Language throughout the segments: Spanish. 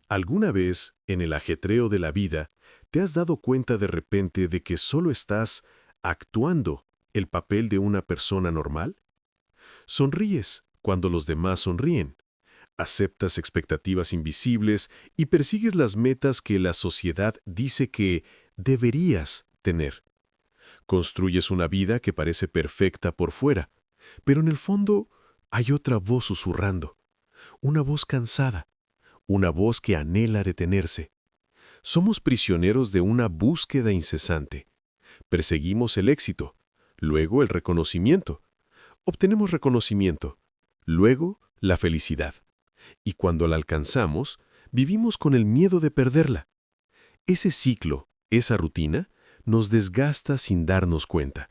¿Alguna vez, en el ajetreo de la vida, te has dado cuenta de repente de que solo estás actuando el papel de una persona normal? Sonríes cuando los demás sonríen, aceptas expectativas invisibles y persigues las metas que la sociedad dice que deberías tener. Construyes una vida que parece perfecta por fuera, pero en el fondo hay otra voz susurrando, una voz cansada, una voz que anhela detenerse. Somos prisioneros de una búsqueda incesante. Perseguimos el éxito, luego el reconocimiento. Obtenemos reconocimiento, luego la felicidad. Y cuando la alcanzamos, vivimos con el miedo de perderla. Ese ciclo, esa rutina, nos desgasta sin darnos cuenta.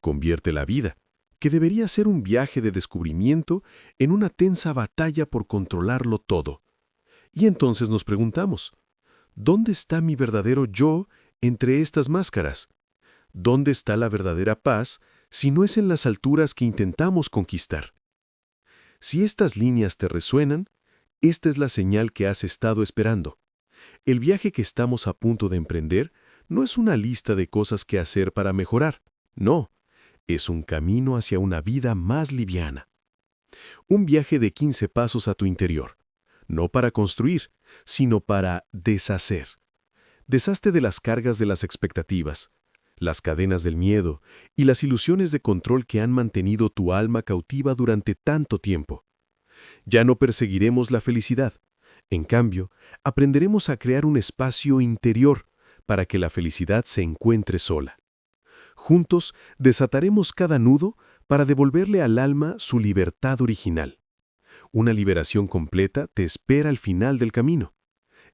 Convierte la vida, que debería ser un viaje de descubrimiento, en una tensa batalla por controlarlo todo. Y entonces nos preguntamos, ¿dónde está mi verdadero yo entre estas máscaras? ¿Dónde está la verdadera paz si no es en las alturas que intentamos conquistar? Si estas líneas te resuenan, esta es la señal que has estado esperando. El viaje que estamos a punto de emprender no es una lista de cosas que hacer para mejorar, no, es un camino hacia una vida más liviana. Un viaje de 15 pasos a tu interior, no para construir, sino para deshacer. Deshazte de las cargas de las expectativas, las cadenas del miedo y las ilusiones de control que han mantenido tu alma cautiva durante tanto tiempo. Ya no perseguiremos la felicidad. En cambio, aprenderemos a crear un espacio interior para que la felicidad se encuentre sola. Juntos desataremos cada nudo para devolverle al alma su libertad original. Una liberación completa te espera al final del camino.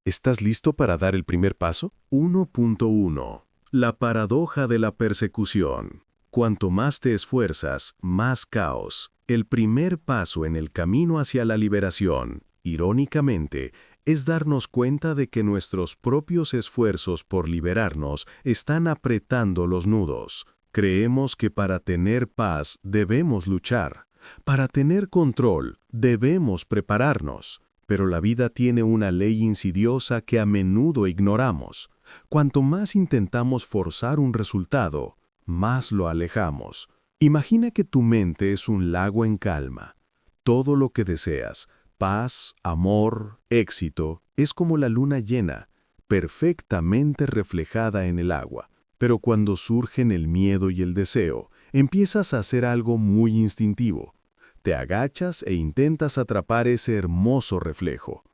¿Estás listo para dar el primer paso? 1.1. La paradoja de la persecución. Cuanto más te esfuerzas, más caos. El primer paso en el camino hacia la liberación, irónicamente, es darnos cuenta de que nuestros propios esfuerzos por liberarnos están apretando los nudos. Creemos que para tener paz debemos luchar. Para tener control debemos prepararnos. Pero la vida tiene una ley insidiosa que a menudo ignoramos. Cuanto más intentamos forzar un resultado, más lo alejamos. Imagina que tu mente es un lago en calma. Todo lo que deseas, paz, amor, éxito, es como la luna llena, perfectamente reflejada en el agua. Pero cuando surgen el miedo y el deseo, empiezas a hacer algo muy instintivo. Te agachas e intentas atrapar ese hermoso reflejo.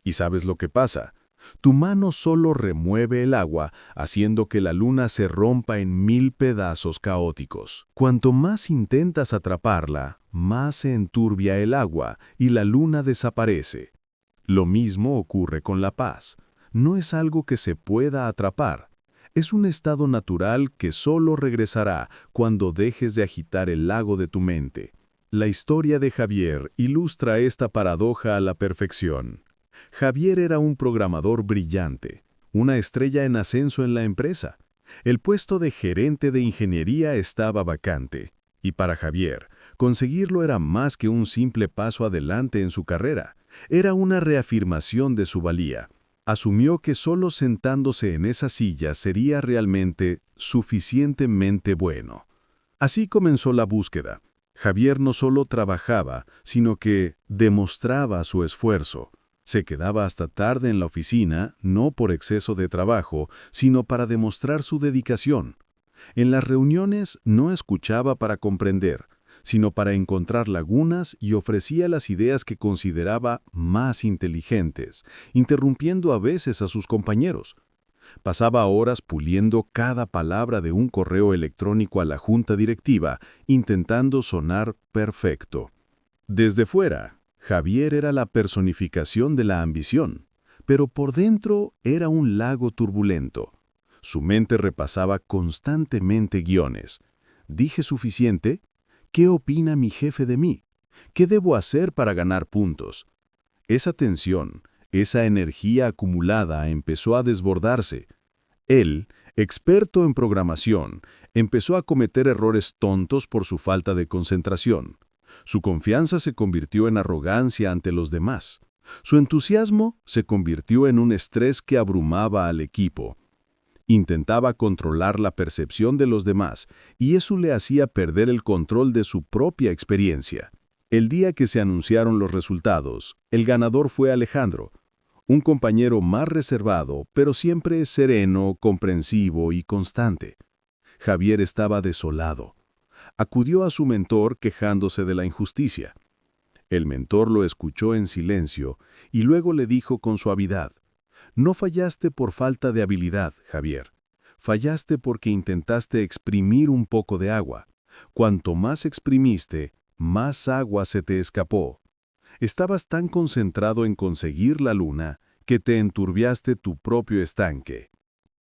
¿Y sabes lo que pasa? Tu mano solo remueve el agua, haciendo que la luna se rompa en 1000 pedazos caóticos. Cuanto más intentas atraparla, más se enturbia el agua y la luna desaparece. Lo mismo ocurre con la paz. No es algo que se pueda atrapar. Es un estado natural que solo regresará cuando dejes de agitar el lago de tu mente. La historia de Javier ilustra esta paradoja a la perfección. Javier era un programador brillante, una estrella en ascenso en la empresa. El puesto de gerente de ingeniería estaba vacante, y para Javier, conseguirlo era más que un simple paso adelante en su carrera. Era una reafirmación de su valía. Asumió que solo sentándose en esa silla sería realmente suficientemente bueno. Así comenzó la búsqueda. Javier no solo trabajaba, sino que demostraba su esfuerzo. Se quedaba hasta tarde en la oficina, no por exceso de trabajo, sino para demostrar su dedicación. En las reuniones no escuchaba para comprender, sino para encontrar lagunas y ofrecía las ideas que consideraba más inteligentes, interrumpiendo a veces a sus compañeros. Pasaba horas puliendo cada palabra de un correo electrónico a la junta directiva, intentando sonar perfecto. Desde fuera, Javier era la personificación de la ambición, pero por dentro era un lago turbulento. Su mente repasaba constantemente guiones. ¿Dije suficiente? ¿Qué opina mi jefe de mí? ¿Qué debo hacer para ganar puntos? Esa tensión, esa energía acumulada empezó a desbordarse. Él, experto en programación, empezó a cometer errores tontos por su falta de concentración. Su confianza se convirtió en arrogancia ante los demás. Su entusiasmo se convirtió en un estrés que abrumaba al equipo. Intentaba controlar la percepción de los demás, y eso le hacía perder el control de su propia experiencia. El día que se anunciaron los resultados, el ganador fue Alejandro, un compañero más reservado, pero siempre sereno, comprensivo y constante. Javier estaba desolado. Acudió a su mentor quejándose de la injusticia. El mentor lo escuchó en silencio y luego le dijo con suavidad: «No fallaste por falta de habilidad, Javier. Fallaste porque intentaste exprimir un poco de agua. Cuanto más exprimiste, más agua se te escapó. Estabas tan concentrado en conseguir la luna que te enturbiaste tu propio estanque».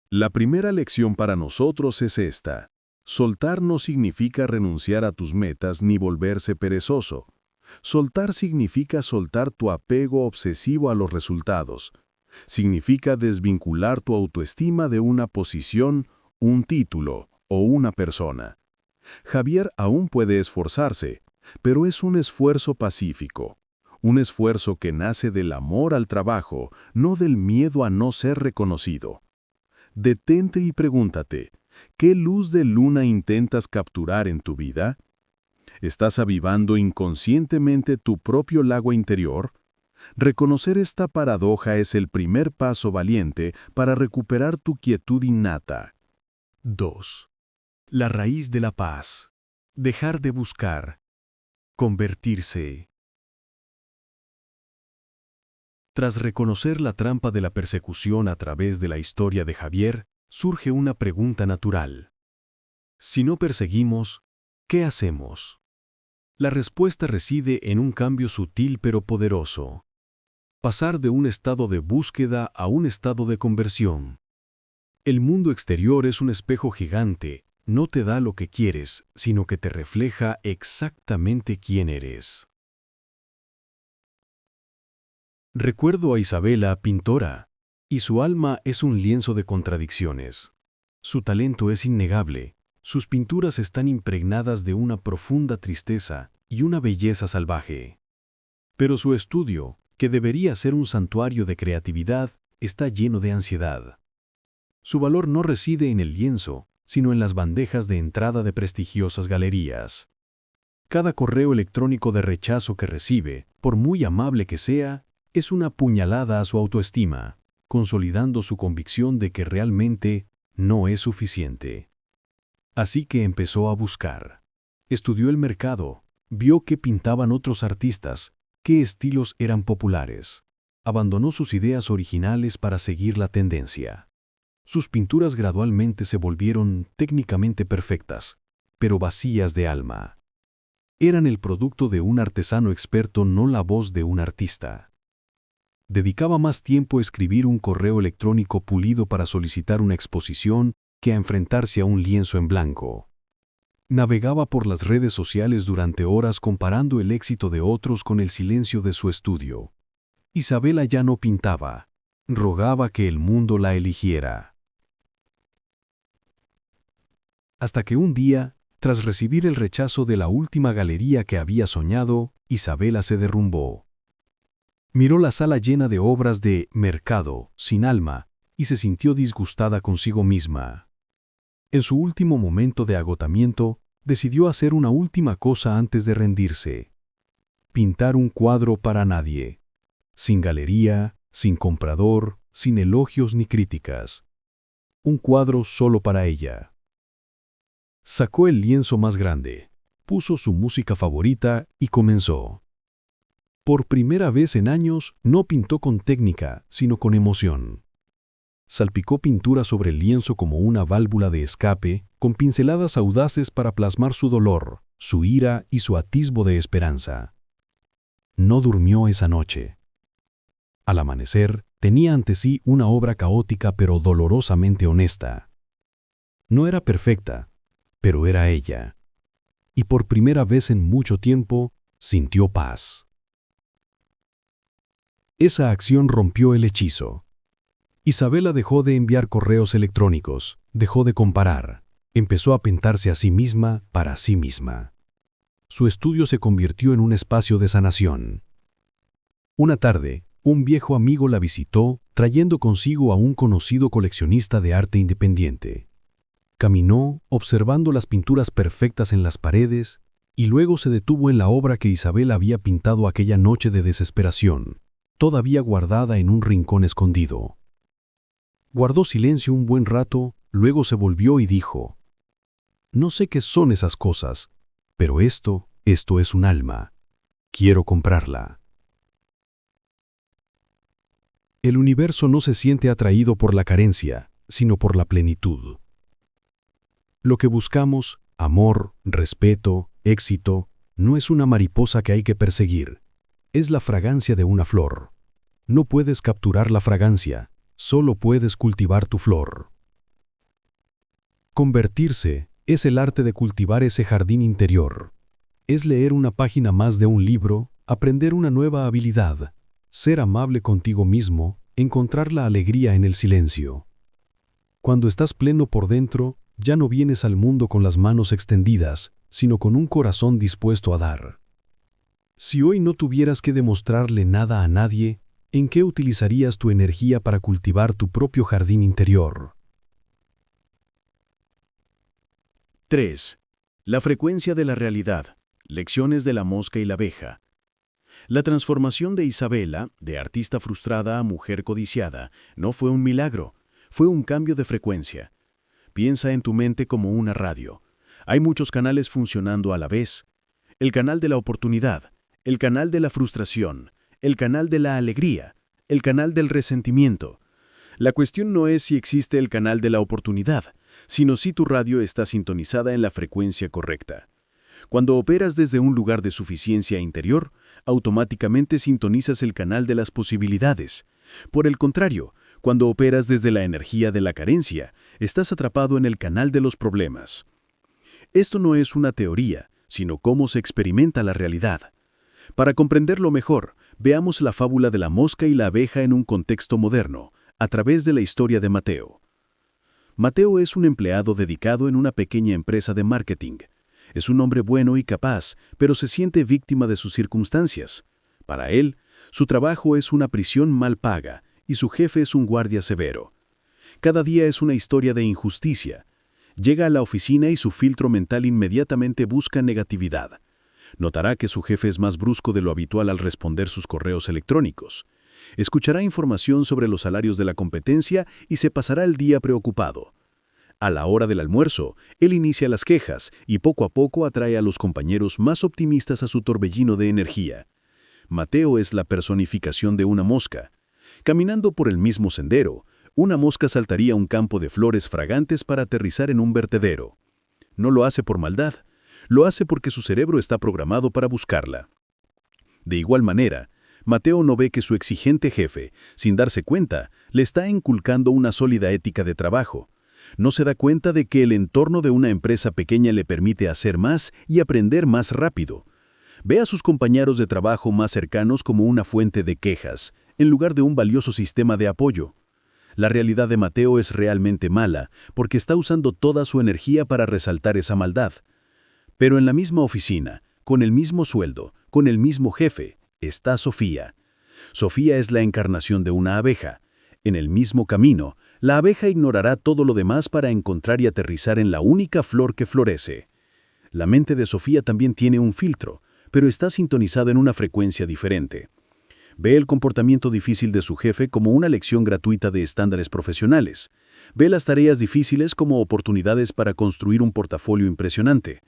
La primera lección para nosotros es esta: soltar no significa renunciar a tus metas ni volverse perezoso. Soltar significa soltar tu apego obsesivo a los resultados. Significa desvincular tu autoestima de una posición, un título o una persona. Javier aún puede esforzarse, pero es un esfuerzo pacífico. Un esfuerzo que nace del amor al trabajo, no del miedo a no ser reconocido. Detente y pregúntate, ¿qué luz de luna intentas capturar en tu vida? ¿Estás avivando inconscientemente tu propio lago interior? Reconocer esta paradoja es el primer paso valiente para recuperar tu quietud innata. 2. La raíz de la paz. Dejar de buscar. Convertirse. Tras reconocer la trampa de la persecución a través de la historia de Javier, surge una pregunta natural. Si no perseguimos, ¿qué hacemos? La respuesta reside en un cambio sutil pero poderoso. Pasar de un estado de búsqueda a un estado de conversión. El mundo exterior es un espejo gigante, no te da lo que quieres, sino que te refleja exactamente quién eres. Recuerdo a Isabela, pintora, y su alma es un lienzo de contradicciones. Su talento es innegable, sus pinturas están impregnadas de una profunda tristeza y una belleza salvaje. Pero su estudio, que debería ser un santuario de creatividad, está lleno de ansiedad. Su valor no reside en el lienzo, sino en las bandejas de entrada de prestigiosas galerías. Cada correo electrónico de rechazo que recibe, por muy amable que sea, es una puñalada a su autoestima, consolidando su convicción de que realmente no es suficiente. Así que empezó a buscar. Estudió el mercado, vio qué pintaban otros artistas, qué estilos eran populares. Abandonó sus ideas originales para seguir la tendencia. Sus pinturas gradualmente se volvieron técnicamente perfectas, pero vacías de alma. Eran el producto de un artesano experto, no la voz de un artista. Dedicaba más tiempo a escribir un correo electrónico pulido para solicitar una exposición que a enfrentarse a un lienzo en blanco. Navegaba por las redes sociales durante horas comparando el éxito de otros con el silencio de su estudio. Isabela ya no pintaba, rogaba que el mundo la eligiera. Hasta que un día, tras recibir el rechazo de la última galería que había soñado, Isabela se derrumbó. Miró la sala llena de obras de mercado, sin alma, y se sintió disgustada consigo misma. En su último momento de agotamiento, decidió hacer una última cosa antes de rendirse: pintar un cuadro para nadie, sin galería, sin comprador, sin elogios ni críticas. Un cuadro solo para ella. Sacó el lienzo más grande, puso su música favorita y comenzó. Por primera vez en años, no pintó con técnica, sino con emoción. Salpicó pintura sobre el lienzo como una válvula de escape, con pinceladas audaces para plasmar su dolor, su ira y su atisbo de esperanza. No durmió esa noche. Al amanecer, tenía ante sí una obra caótica pero dolorosamente honesta. No era perfecta, pero era ella. Y por primera vez en mucho tiempo, sintió paz. Esa acción rompió el hechizo. Isabela dejó de enviar correos electrónicos, dejó de comparar, empezó a pintarse a sí misma para sí misma. Su estudio se convirtió en un espacio de sanación. Una tarde, Un viejo amigo la visitó, trayendo consigo a un conocido coleccionista de arte independiente. Caminó, observando las pinturas perfectas en las paredes, y luego se detuvo en la obra que Isabel había pintado aquella noche de desesperación, todavía guardada en un rincón escondido. Guardó silencio un buen rato, luego se volvió y dijo: «No sé qué son esas cosas, pero esto es un alma. Quiero comprarla». El universo no se siente atraído por la carencia, sino por la plenitud. Lo que buscamos, amor, respeto, éxito, no es una mariposa que hay que perseguir, es la fragancia de una flor. No puedes capturar la fragancia, solo puedes cultivar tu flor. Convertirse es el arte de cultivar ese jardín interior. Es leer una página más de un libro, aprender una nueva habilidad, ser amable contigo mismo, encontrar la alegría en el silencio. Cuando estás pleno por dentro, ya no vienes al mundo con las manos extendidas, sino con un corazón dispuesto a dar. Si hoy no tuvieras que demostrarle nada a nadie, ¿en qué utilizarías tu energía para cultivar tu propio jardín interior? 3. La frecuencia de la realidad. Lecciones de la mosca y la abeja. La transformación de Isabela, de artista frustrada a mujer codiciada, no fue un milagro, fue un cambio de frecuencia. Piensa en tu mente como una radio. Hay muchos canales funcionando a la vez. El canal de la oportunidad, el canal de la frustración, el canal de la alegría, el canal del resentimiento. La cuestión no es si existe el canal de la oportunidad, sino si tu radio está sintonizada en la frecuencia correcta. Cuando operas desde un lugar de suficiencia interior, automáticamente sintonizas el canal de las posibilidades. Por el contrario, cuando operas desde la energía de la carencia, estás atrapado en el canal de los problemas. Esto no es una teoría, sino cómo se experimenta la realidad. Para comprenderlo mejor, veamos la fábula de la mosca y la abeja en un contexto moderno, a través de la historia de Mateo. Mateo es un empleado dedicado en una pequeña empresa de marketing. Es un hombre bueno y capaz, pero se siente víctima de sus circunstancias. Para él, su trabajo es una prisión mal paga y su jefe es un guardia severo. Cada día es una historia de injusticia. Llega a la oficina y su filtro mental inmediatamente busca negatividad. Notará que su jefe es más brusco de lo habitual al responder sus correos electrónicos. Escuchará información sobre los salarios de la competencia y se pasará el día preocupado. A la hora del almuerzo, él inicia las quejas y poco a poco atrae a los compañeros más optimistas a su torbellino de energía. Mateo es la personificación de una mosca. Caminando por el mismo sendero, una mosca saltaría un campo de flores fragantes para aterrizar en un vertedero. No lo hace por maldad, lo hace porque su cerebro está programado para buscarla. De igual manera, Mateo no ve que su exigente jefe, sin darse cuenta, le está inculcando una sólida ética de trabajo. No se da cuenta de que el entorno de una empresa pequeña le permite hacer más y aprender más rápido. Ve a sus compañeros de trabajo más cercanos como una fuente de quejas, en lugar de un valioso sistema de apoyo. La realidad de Mateo es realmente mala, porque está usando toda su energía para resaltar esa maldad. Pero en la misma oficina, con el mismo sueldo, con el mismo jefe, está Sofía. Sofía es la encarnación de una abeja. En el mismo camino, la abeja ignorará todo lo demás para encontrar y aterrizar en la única flor que florece. La mente de Sofía también tiene un filtro, pero está sintonizada en una frecuencia diferente. Ve el comportamiento difícil de su jefe como una lección gratuita de estándares profesionales. Ve las tareas difíciles como oportunidades para construir un portafolio impresionante.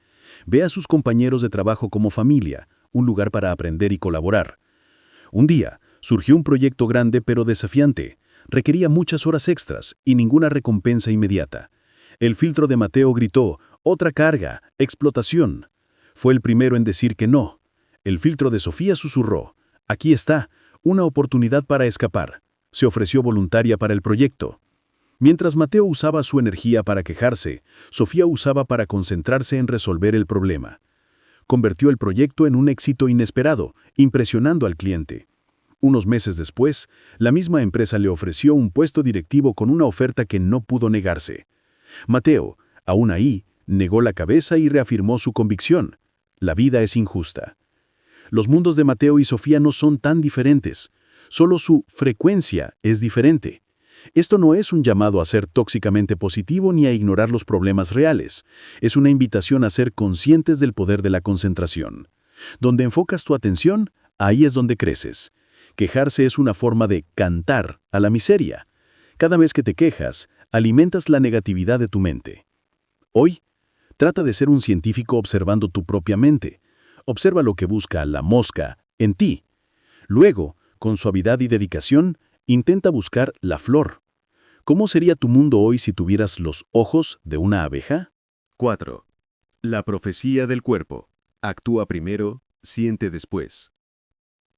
Ve a sus compañeros de trabajo como familia, un lugar para aprender y colaborar. Un día, surgió un proyecto grande pero desafiante. Requería muchas horas extras y ninguna recompensa inmediata. El filtro de Mateo gritó: «Otra carga, explotación». Fue el primero en decir que no. El filtro de Sofía susurró: «Aquí está, una oportunidad para escapar». Se ofreció voluntaria para el proyecto. Mientras Mateo usaba su energía para quejarse, Sofía usaba para concentrarse en resolver el problema. Convirtió el proyecto en un éxito inesperado, impresionando al cliente. Unos meses después, la misma empresa le ofreció un puesto directivo con una oferta que no pudo negarse. Mateo, aún ahí, negó la cabeza y reafirmó su convicción: la vida es injusta. Los mundos de Mateo y Sofía no son tan diferentes. Solo su frecuencia es diferente. Esto no es un llamado a ser tóxicamente positivo ni a ignorar los problemas reales. Es una invitación a ser conscientes del poder de la concentración. Donde enfocas tu atención, ahí es donde creces. Quejarse es una forma de cantar a la miseria. Cada vez que te quejas, alimentas la negatividad de tu mente. Hoy, trata de ser un científico observando tu propia mente. Observa lo que busca la mosca en ti. Luego, con suavidad y dedicación, intenta buscar la flor. ¿Cómo sería tu mundo hoy si tuvieras los ojos de una abeja? 4. La profecía del cuerpo. Actúa primero, siente después.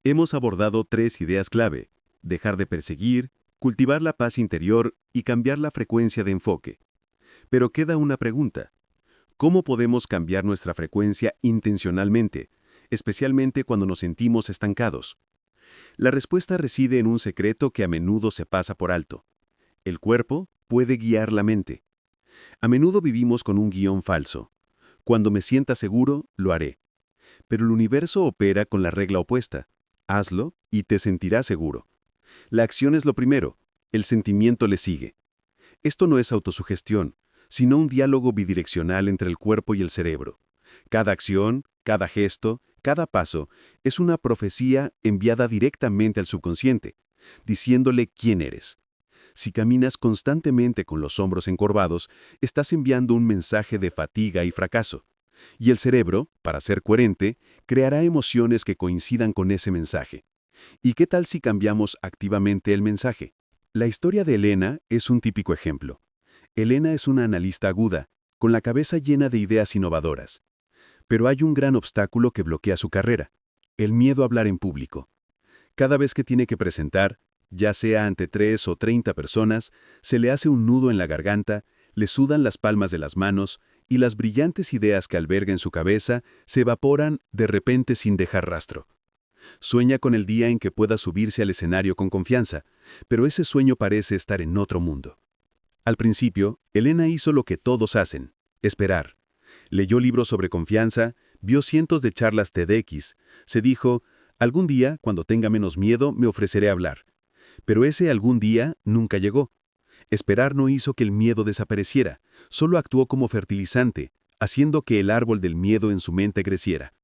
Hemos abordado 3 ideas clave: dejar de perseguir, cultivar la paz interior y cambiar la frecuencia de enfoque. Pero queda una pregunta. ¿Cómo podemos cambiar nuestra frecuencia intencionalmente, especialmente cuando nos sentimos estancados? La respuesta reside en un secreto que a menudo se pasa por alto. El cuerpo puede guiar la mente. A menudo vivimos con un guión falso. Cuando me sienta seguro, lo haré. Pero el universo opera con la regla opuesta. Hazlo y te sentirás seguro. La acción es lo primero, el sentimiento le sigue. Esto no es autosugestión, sino un diálogo bidireccional entre el cuerpo y el cerebro. Cada acción, cada gesto, cada paso es una profecía enviada directamente al subconsciente, diciéndole quién eres. Si caminas constantemente con los hombros encorvados, estás enviando un mensaje de fatiga y fracaso. Y el cerebro, para ser coherente, creará emociones que coincidan con ese mensaje. ¿Y qué tal si cambiamos activamente el mensaje? La historia de Elena es un típico ejemplo. Elena es una analista aguda, con la cabeza llena de ideas innovadoras. Pero hay un gran obstáculo que bloquea su carrera: el miedo a hablar en público. Cada vez que tiene que presentar, ya sea ante 3 o 30 personas, se le hace un nudo en la garganta, le sudan las palmas de las manos y las brillantes ideas que alberga en su cabeza se evaporan de repente sin dejar rastro. Sueña con el día en que pueda subirse al escenario con confianza, pero ese sueño parece estar en otro mundo. Al principio, Elena hizo lo que todos hacen: esperar. Leyó libros sobre confianza, vio cientos de charlas TEDx, se dijo: algún día, cuando tenga menos miedo, me ofreceré a hablar. Pero ese algún día nunca llegó. Esperar no hizo que el miedo desapareciera, solo actuó como fertilizante, haciendo que el árbol del miedo en su mente creciera.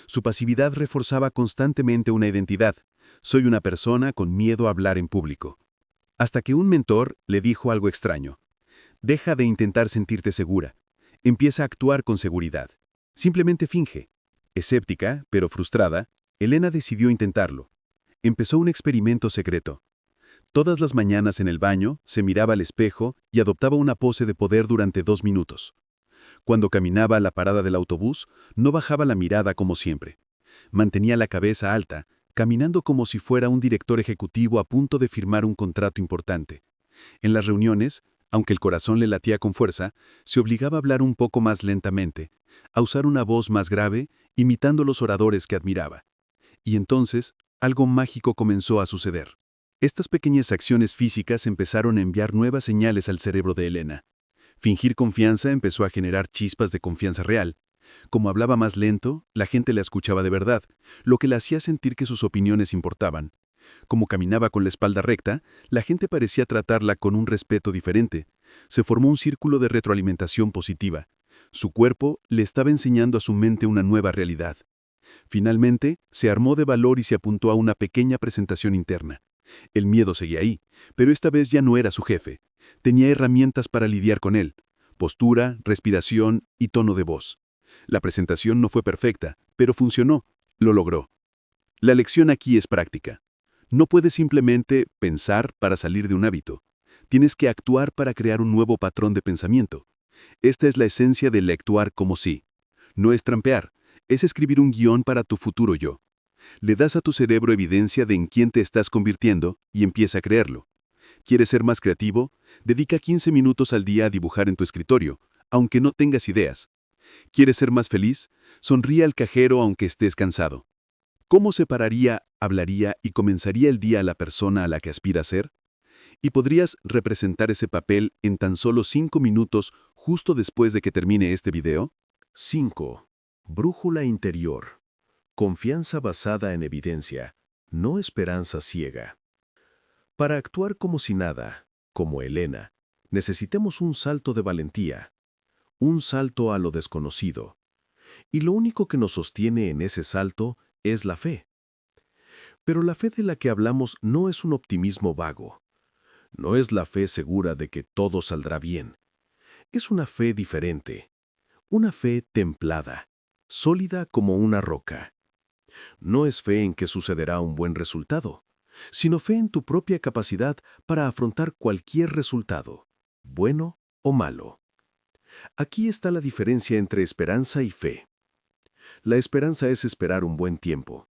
Su pasividad reforzaba constantemente una identidad: soy una persona con miedo a hablar en público. Hasta que un mentor le dijo algo extraño: deja de intentar sentirte segura. Empieza a actuar con seguridad. Simplemente finge. Escéptica, pero frustrada, Elena decidió intentarlo. Empezó un experimento secreto. Todas las mañanas en el baño, se miraba al espejo y adoptaba una pose de poder durante 2 minutos. Cuando caminaba a la parada del autobús, no bajaba la mirada como siempre. Mantenía la cabeza alta, caminando como si fuera un director ejecutivo a punto de firmar un contrato importante. En las reuniones, aunque el corazón le latía con fuerza, se obligaba a hablar un poco más lentamente, a usar una voz más grave, imitando los oradores que admiraba. Y entonces, algo mágico comenzó a suceder. Estas pequeñas acciones físicas empezaron a enviar nuevas señales al cerebro de Elena. Fingir confianza empezó a generar chispas de confianza real. Como hablaba más lento, la gente la escuchaba de verdad, lo que le hacía sentir que sus opiniones importaban. Como caminaba con la espalda recta, la gente parecía tratarla con un respeto diferente. Se formó un círculo de retroalimentación positiva. Su cuerpo le estaba enseñando a su mente una nueva realidad. Finalmente, se armó de valor y se apuntó a una pequeña presentación interna. El miedo seguía ahí, pero esta vez ya no era su jefe. Tenía herramientas para lidiar con él: postura, respiración y tono de voz. La presentación no fue perfecta, pero funcionó. Lo logró. La lección aquí es práctica. No puedes simplemente pensar para salir de un hábito. Tienes que actuar para crear un nuevo patrón de pensamiento. Esta es la esencia del actuar como sí. No es trampear, es escribir un guión para tu futuro yo. Le das a tu cerebro evidencia de en quién te estás convirtiendo y empieza a creerlo. ¿Quieres ser más creativo? Dedica 15 minutos al día a dibujar en tu escritorio, aunque no tengas ideas. ¿Quieres ser más feliz? Sonríe al cajero aunque estés cansado. ¿Cómo separaría, hablaría y comenzaría el día a la persona a la que aspira a ser? Y podrías representar ese papel en tan solo 5 minutos justo después de que termine este video. 5. Brújula interior. Confianza basada en evidencia. no esperanza ciega. Para actuar como si nada, como Elena, necesitemos un salto de valentía, un salto a lo desconocido. Y lo único que nos sostiene en ese salto es la fe. Pero la fe de la que hablamos no es un optimismo vago. No es la fe segura de que todo saldrá bien. Es una fe diferente, una fe templada, sólida como una roca. No es fe en que sucederá un buen resultado, sino fe en tu propia capacidad para afrontar cualquier resultado, bueno o malo. Aquí está la diferencia entre esperanza y fe. La esperanza es esperar un buen tiempo.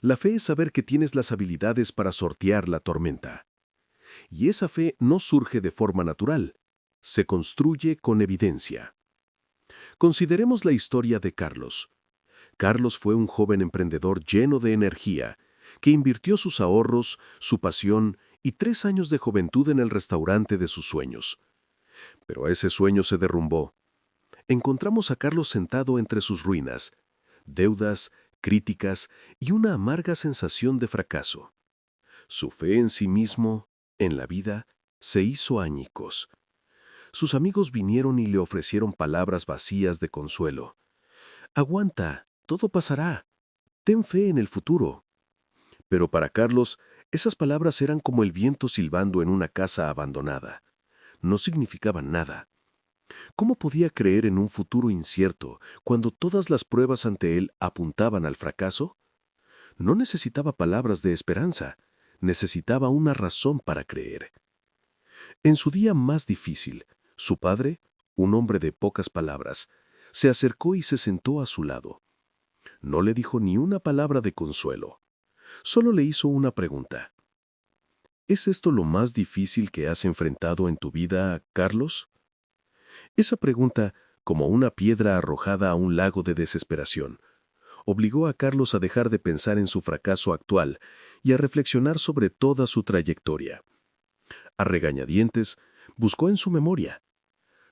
La fe es saber que tienes las habilidades para sortear la tormenta. Y esa fe no surge de forma natural, se construye con evidencia. Consideremos la historia de Carlos. Carlos fue un joven emprendedor lleno de energía, que invirtió sus ahorros, su pasión y 3 años de juventud en el restaurante de sus sueños. Pero ese sueño se derrumbó. Encontramos a Carlos sentado entre sus ruinas, deudas, críticas y una amarga sensación de fracaso. Su fe en sí mismo, en la vida, se hizo añicos. Sus amigos vinieron y le ofrecieron palabras vacías de consuelo. Aguanta, todo pasará. Ten fe en el futuro. Pero para Carlos, esas palabras eran como el viento silbando en una casa abandonada. No significaban nada. ¿Cómo podía creer en un futuro incierto cuando todas las pruebas ante él apuntaban al fracaso? No necesitaba palabras de esperanza, necesitaba una razón para creer. En su día más difícil, su padre, un hombre de pocas palabras, se acercó y se sentó a su lado. No le dijo ni una palabra de consuelo. Solo le hizo una pregunta. ¿Es esto lo más difícil que has enfrentado en tu vida, Carlos? Esa pregunta, como una piedra arrojada a un lago de desesperación, obligó a Carlos a dejar de pensar en su fracaso actual y a reflexionar sobre toda su trayectoria. A regañadientes, buscó en su memoria.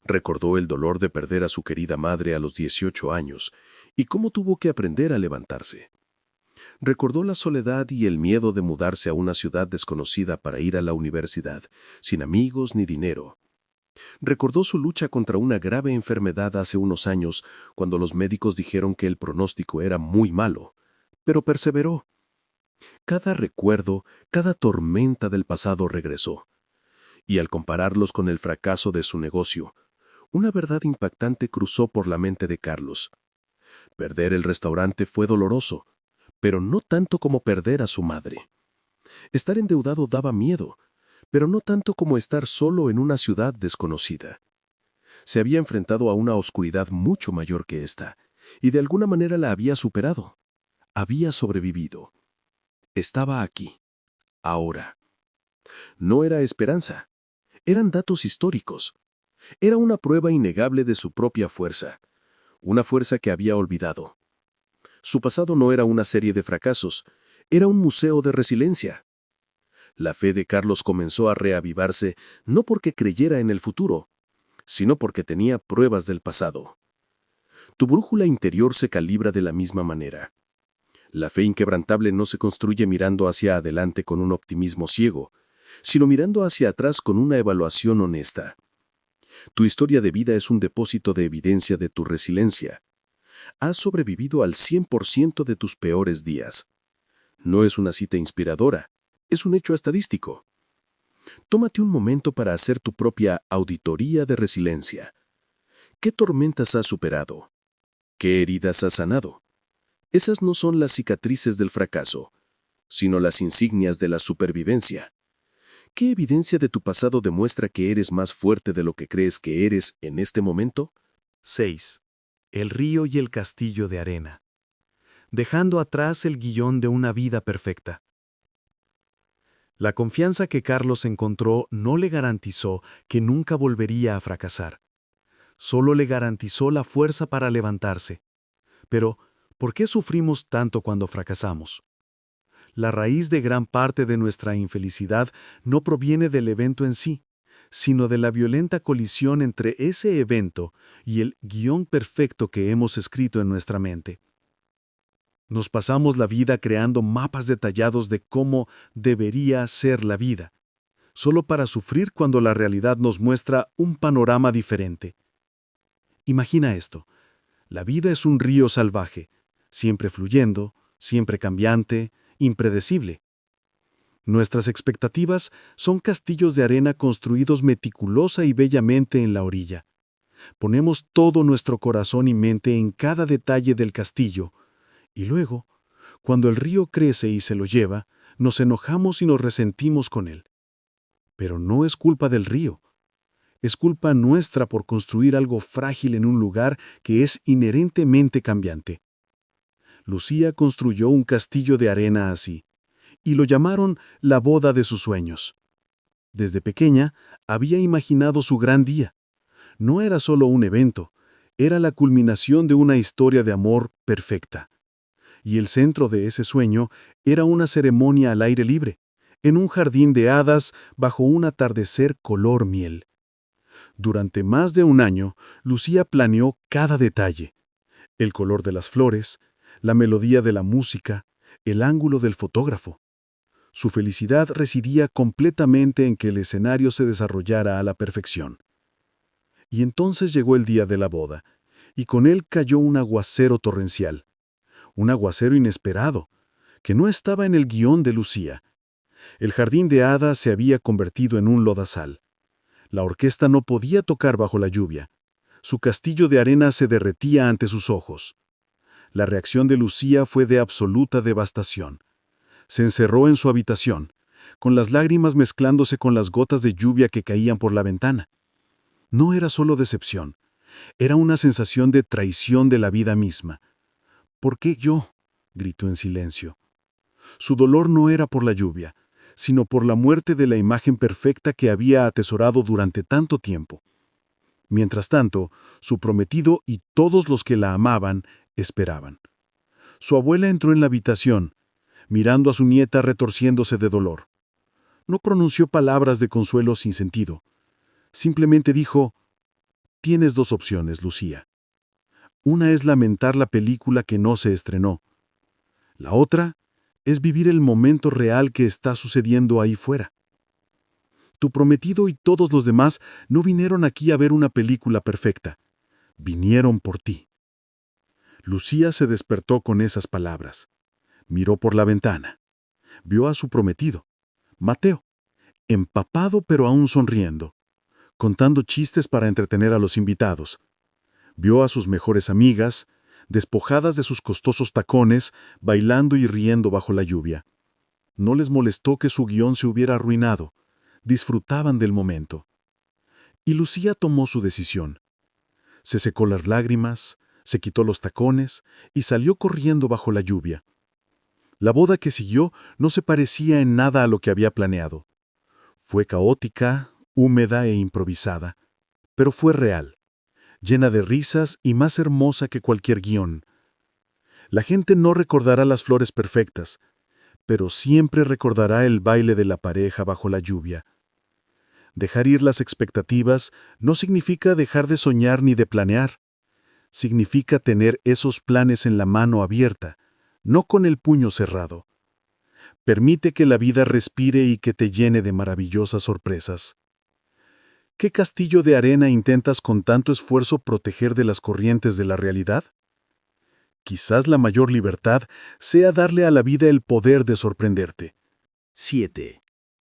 Recordó el dolor de perder a su querida madre a los 18 años y cómo tuvo que aprender a levantarse. Recordó la soledad y el miedo de mudarse a una ciudad desconocida para ir a la universidad, sin amigos ni dinero. Recordó su lucha contra una grave enfermedad hace unos años, cuando los médicos dijeron que el pronóstico era muy malo, pero perseveró. Cada recuerdo, cada tormenta del pasado regresó. Y al compararlos con el fracaso de su negocio, una verdad impactante cruzó por la mente de Carlos. Perder el restaurante fue doloroso, pero no tanto como perder a su madre. Estar endeudado daba miedo, pero no tanto como estar solo en una ciudad desconocida. Se había enfrentado a una oscuridad mucho mayor que esta, y de alguna manera la había superado. Había sobrevivido. Estaba aquí, ahora. No era esperanza, eran datos históricos. Era una prueba innegable de su propia fuerza, una fuerza que había olvidado. Su pasado no era una serie de fracasos, era un museo de resiliencia. La fe de Carlos comenzó a reavivarse no porque creyera en el futuro, sino porque tenía pruebas del pasado. Tu brújula interior se calibra de la misma manera. La fe inquebrantable no se construye mirando hacia adelante con un optimismo ciego, sino mirando hacia atrás con una evaluación honesta. Tu historia de vida es un depósito de evidencia de tu resiliencia. Has sobrevivido al 100% de tus peores días. No es una cita inspiradora, es un hecho estadístico. Tómate un momento para hacer tu propia auditoría de resiliencia. ¿Qué tormentas has superado? ¿Qué heridas has sanado? Esas no son las cicatrices del fracaso, sino las insignias de la supervivencia. ¿Qué evidencia de tu pasado demuestra que eres más fuerte de lo que crees que eres en este momento? 6. El río y el castillo de arena. Dejando atrás el guión de una vida perfecta. La confianza que Carlos encontró no le garantizó que nunca volvería a fracasar. Solo le garantizó la fuerza para levantarse. Pero, ¿por qué sufrimos tanto cuando fracasamos? La raíz de gran parte de nuestra infelicidad no proviene del evento en sí, sino de la violenta colisión entre ese evento y el guión perfecto que hemos escrito en nuestra mente. Nos pasamos la vida creando mapas detallados de cómo debería ser la vida, solo para sufrir cuando la realidad nos muestra un panorama diferente. Imagina esto. La vida es un río salvaje, siempre fluyendo, siempre cambiante, impredecible. Nuestras expectativas son castillos de arena construidos meticulosa y bellamente en la orilla. Ponemos todo nuestro corazón y mente en cada detalle del castillo, y luego, cuando el río crece y se lo lleva, nos enojamos y nos resentimos con él. Pero no es culpa del río. Es culpa nuestra por construir algo frágil en un lugar que es inherentemente cambiante. Lucía construyó un castillo de arena así, y lo llamaron la boda de sus sueños. Desde pequeña había imaginado su gran día. No era solo un evento, era la culminación de una historia de amor perfecta. Y el centro de ese sueño era una ceremonia al aire libre, en un jardín de hadas bajo un atardecer color miel. Durante más de un año, Lucía planeó cada detalle: el color de las flores, la melodía de la música, el ángulo del fotógrafo. Su felicidad residía completamente en que el escenario se desarrollara a la perfección. Y entonces llegó el día de la boda, y con él cayó un aguacero torrencial. Un aguacero inesperado, que no estaba en el guión de Lucía. El jardín de hadas se había convertido en un lodazal. La orquesta no podía tocar bajo la lluvia. Su castillo de arena se derretía ante sus ojos. La reacción de Lucía fue de absoluta devastación. Se encerró en su habitación, con las lágrimas mezclándose con las gotas de lluvia que caían por la ventana. No era solo decepción, era una sensación de traición de la vida misma. ¿Por qué yo?, gritó en silencio. Su dolor no era por la lluvia, sino por la muerte de la imagen perfecta que había atesorado durante tanto tiempo. Mientras tanto, su prometido y todos los que la amaban esperaban. Su abuela entró en la habitación, mirando a su nieta retorciéndose de dolor. No pronunció palabras de consuelo sin sentido. Simplemente dijo: «Tienes dos opciones, Lucía. Una es lamentar la película que no se estrenó. La otra es vivir el momento real que está sucediendo ahí fuera. Tu prometido y todos los demás no vinieron aquí a ver una película perfecta. Vinieron por ti». Lucía se despertó con esas palabras. Miró por la ventana. Vio a su prometido, Mateo, empapado pero aún sonriendo, contando chistes para entretener a los invitados. Vio a sus mejores amigas, despojadas de sus costosos tacones, bailando y riendo bajo la lluvia. No les molestó que su guión se hubiera arruinado. Disfrutaban del momento. Y Lucía tomó su decisión. Se secó las lágrimas, se quitó los tacones y salió corriendo bajo la lluvia. La boda que siguió no se parecía en nada a lo que había planeado. Fue caótica, húmeda e improvisada, pero fue real, llena de risas y más hermosa que cualquier guión. La gente no recordará las flores perfectas, pero siempre recordará el baile de la pareja bajo la lluvia. Dejar ir las expectativas no significa dejar de soñar ni de planear. Significa tener esos planes en la mano abierta, no con el puño cerrado. Permite que la vida respire y que te llene de maravillosas sorpresas. ¿Qué castillo de arena intentas con tanto esfuerzo proteger de las corrientes de la realidad? Quizás la mayor libertad sea darle a la vida el poder de sorprenderte. 7.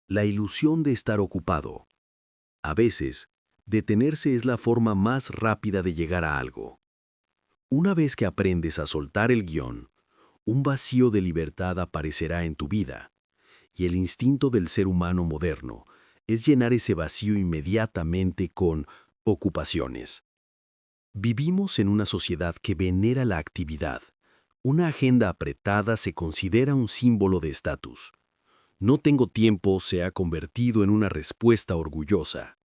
La ilusión de estar ocupado. A veces, detenerse es la forma más rápida de llegar a algo. Una vez que aprendes a soltar el guión, un vacío de libertad aparecerá en tu vida, y el instinto del ser humano moderno es llenar ese vacío inmediatamente con ocupaciones. Vivimos en una sociedad que venera la actividad. Una agenda apretada se considera un símbolo de estatus. No tengo tiempo se ha convertido en una respuesta orgullosa.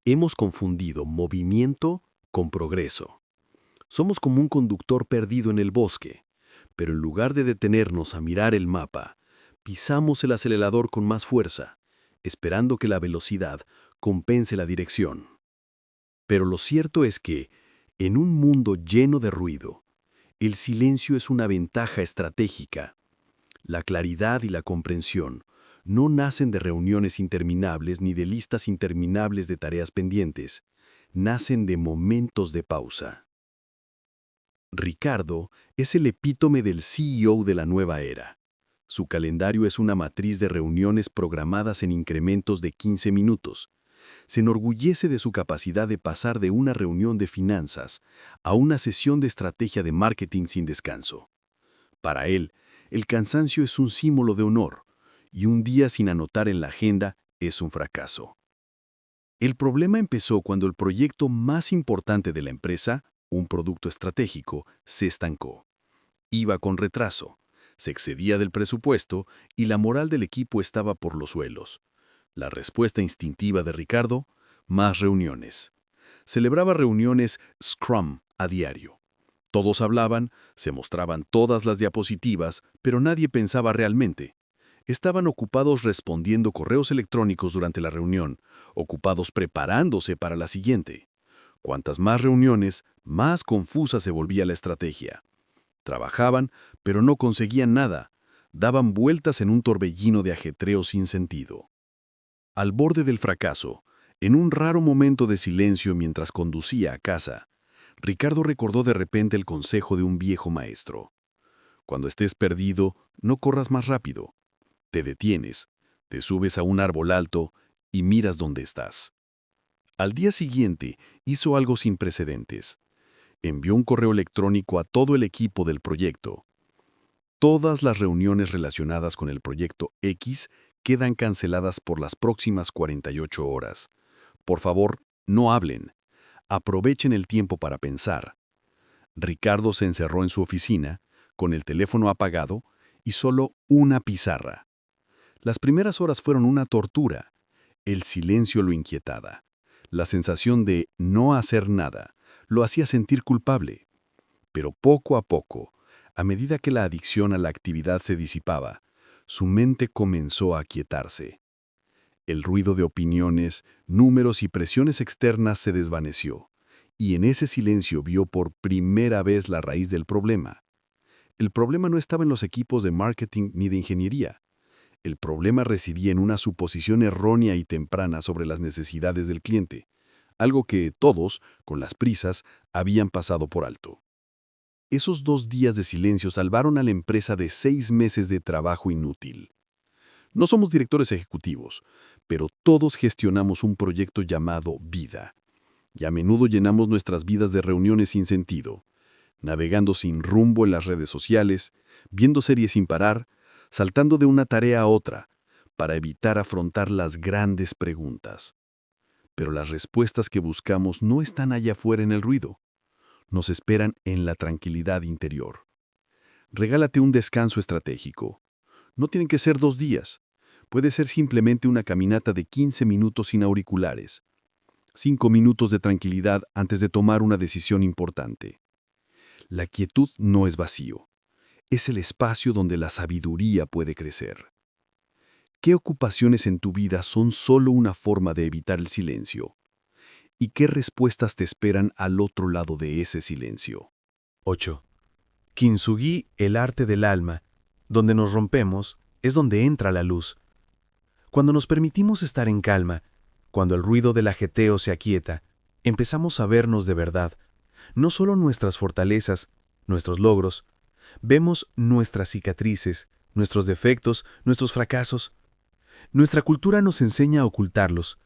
Hemos confundido movimiento con progreso. Somos como un conductor perdido en el bosque, pero en lugar de detenernos a mirar el mapa, pisamos el acelerador con más fuerza, esperando que la velocidad compense la dirección. Pero lo cierto es que, en un mundo lleno de ruido, El silencio es una ventaja estratégica. La claridad y la comprensión no nacen de reuniones interminables ni de listas interminables de tareas pendientes. Nacen de momentos de pausa. Ricardo es el epítome del CEO de la nueva era. Su calendario es una matriz de reuniones programadas en incrementos de 15 minutos. Se enorgullece de su capacidad de pasar de una reunión de finanzas a una sesión de estrategia de marketing sin descanso. Para él, el cansancio es un símbolo de honor, y un día sin anotar en la agenda es un fracaso. El problema empezó cuando el proyecto más importante de la empresa, un producto estratégico, se estancó. Iba con retraso, se excedía del presupuesto y la moral del equipo estaba por los suelos. La respuesta instintiva de Ricardo: más reuniones. Celebraba reuniones Scrum a diario. Todos hablaban, se mostraban todas las diapositivas, pero nadie pensaba realmente. Estaban ocupados respondiendo correos electrónicos durante la reunión, ocupados preparándose para la siguiente. Cuantas más reuniones, más confusa se volvía la estrategia. Trabajaban, pero no conseguían nada. Daban vueltas en un torbellino de ajetreo sin sentido. Al borde del fracaso, en un raro momento de silencio mientras conducía a casa, Ricardo recordó de repente el consejo de un viejo maestro. Cuando estés perdido, no corras más rápido. Te detienes, te subes a un árbol alto y miras dónde estás. Al día siguiente, hizo algo sin precedentes. Envió un correo electrónico a todo el equipo del proyecto. Todas las reuniones relacionadas con el proyecto X quedan canceladas por las próximas 48 horas. Por favor, no hablen. Aprovechen el tiempo para pensar. Ricardo se encerró en su oficina, con el teléfono apagado y solo una pizarra. Las primeras horas fueron una tortura. El silencio lo inquietaba. La sensación de no hacer nada lo hacía sentir culpable. Pero poco a poco, a medida que la adicción a la actividad se disipaba, su mente comenzó a aquietarse. El ruido de opiniones, números y presiones externas se desvaneció, y en ese silencio vio por primera vez la raíz del problema. El problema no estaba en los equipos de marketing ni de ingeniería. El problema residía en una suposición errónea y temprana sobre las necesidades del cliente, algo que todos, con las prisas, habían pasado por alto. Esos 2 días de silencio salvaron a la empresa de 6 meses de trabajo inútil. No somos directores ejecutivos, pero todos gestionamos un proyecto llamado vida. Y a menudo llenamos nuestras vidas de reuniones sin sentido, navegando sin rumbo en las redes sociales, viendo series sin parar, saltando de una tarea a otra, para evitar afrontar las grandes preguntas. Pero las respuestas que buscamos no están allá afuera en el ruido. Nos esperan en la tranquilidad interior. Regálate un descanso estratégico. No tienen que ser 2 días. Puede ser simplemente una caminata de 15 minutos sin auriculares. 5 minutos de tranquilidad antes de tomar una decisión importante. La quietud no es vacío. Es el espacio donde la sabiduría puede crecer. ¿Qué ocupaciones en tu vida son solo una forma de evitar el silencio? ¿Y qué respuestas te esperan al otro lado de ese silencio? 8. Kintsugi, el arte del alma. Donde nos rompemos es donde entra la luz. Cuando nos permitimos estar en calma, cuando el ruido del ajeteo se aquieta, empezamos a vernos de verdad. No solo nuestras fortalezas, nuestros logros. Vemos nuestras cicatrices, nuestros defectos, nuestros fracasos. Nuestra cultura nos enseña a ocultarlos,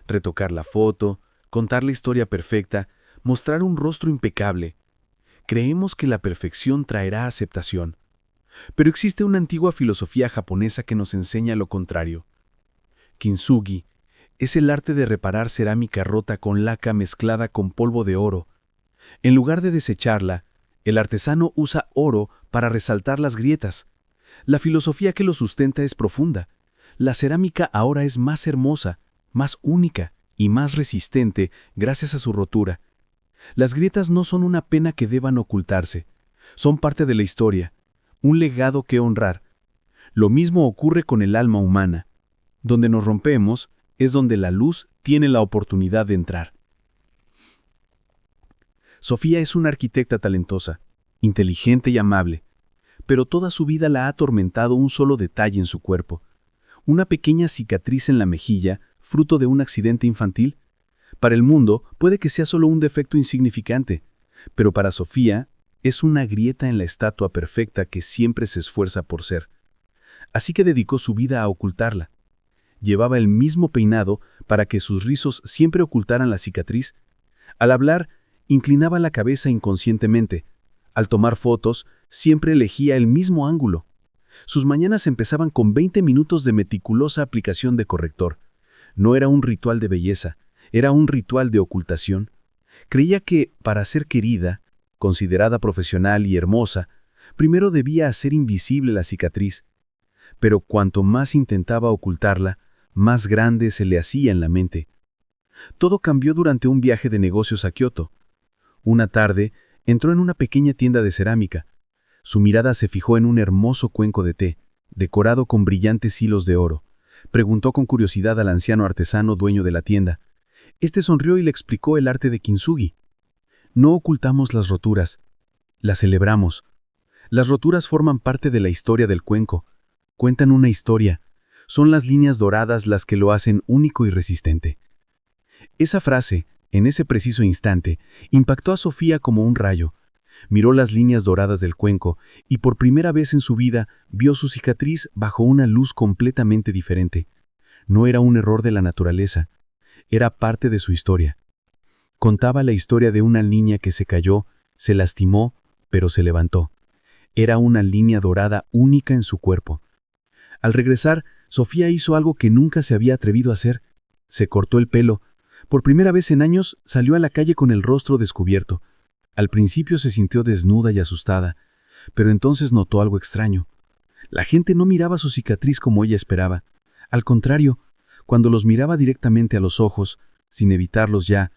retocar la foto, contar la historia perfecta, mostrar un rostro impecable. Creemos que la perfección traerá aceptación. Pero existe una antigua filosofía japonesa que nos enseña lo contrario. Kintsugi es el arte de reparar cerámica rota con laca mezclada con polvo de oro. En lugar de desecharla, el artesano usa oro para resaltar las grietas. La filosofía que lo sustenta es profunda. La cerámica ahora es más hermosa, más única y más resistente gracias a su rotura. Las grietas no son una pena que deban ocultarse. Son parte de la historia, un legado que honrar. Lo mismo ocurre con el alma humana. Donde nos rompemos es donde la luz tiene la oportunidad de entrar. Sofía es una arquitecta talentosa. inteligente y amable, pero toda su vida la ha atormentado un solo detalle en su cuerpo. Una pequeña cicatriz en la mejilla, fruto de un accidente infantil. Para el mundo puede que sea solo un defecto insignificante, pero para Sofía es una grieta en la estatua perfecta que siempre se esfuerza por ser. Así que dedicó su vida a ocultarla. Llevaba el mismo peinado para que sus rizos siempre ocultaran la cicatriz. Al hablar, inclinaba la cabeza inconscientemente. Al tomar fotos, siempre elegía el mismo ángulo. Sus mañanas empezaban con 20 minutos de meticulosa aplicación de corrector. No era un ritual de belleza, era un ritual de ocultación. Creía que, para ser querida, considerada profesional y hermosa, primero debía hacer invisible la cicatriz. Pero cuanto más intentaba ocultarla, más grande se le hacía en la mente. Todo cambió durante un viaje de negocios a Kioto. Una tarde, entró en una pequeña tienda de cerámica. Su mirada se fijó en un hermoso cuenco de té, decorado con brillantes hilos de oro. Preguntó con curiosidad al anciano artesano dueño de la tienda. Este sonrió y le explicó el arte de kintsugi. No ocultamos las roturas, las celebramos. Las roturas forman parte de la historia del cuenco. Cuentan una historia. Son las líneas doradas las que lo hacen único y resistente. Esa frase, en ese preciso instante, impactó a Sofía como un rayo. Miró las líneas doradas del cuenco y por primera vez en su vida vio su cicatriz bajo una luz completamente diferente. No era un error de la naturaleza, era parte de su historia. Contaba la historia de una niña que se cayó, se lastimó, pero se levantó. Era una línea dorada única en su cuerpo. Al regresar, Sofía hizo algo que nunca se había atrevido a hacer. Se cortó el pelo. Por primera vez en años salió a la calle con el rostro descubierto. Al principio se sintió desnuda y asustada, pero entonces notó algo extraño. La gente no miraba su cicatriz como ella esperaba. Al contrario, cuando los miraba directamente a los ojos, sin evitarlos ya,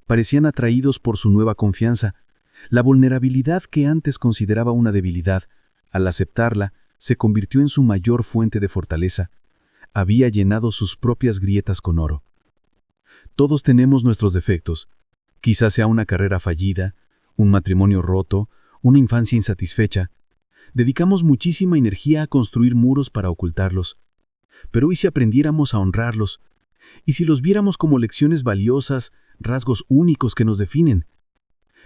parecían atraídos por su nueva confianza. La vulnerabilidad que antes consideraba una debilidad, al aceptarla, se convirtió en su mayor fuente de fortaleza. Había llenado sus propias grietas con oro. Todos tenemos nuestros defectos. Quizás sea una carrera fallida, un matrimonio roto, una infancia insatisfecha. Dedicamos muchísima energía a construir muros para ocultarlos. Pero ¿y si aprendiéramos a honrarlos? ¿Y si los viéramos como lecciones valiosas, rasgos únicos que nos definen?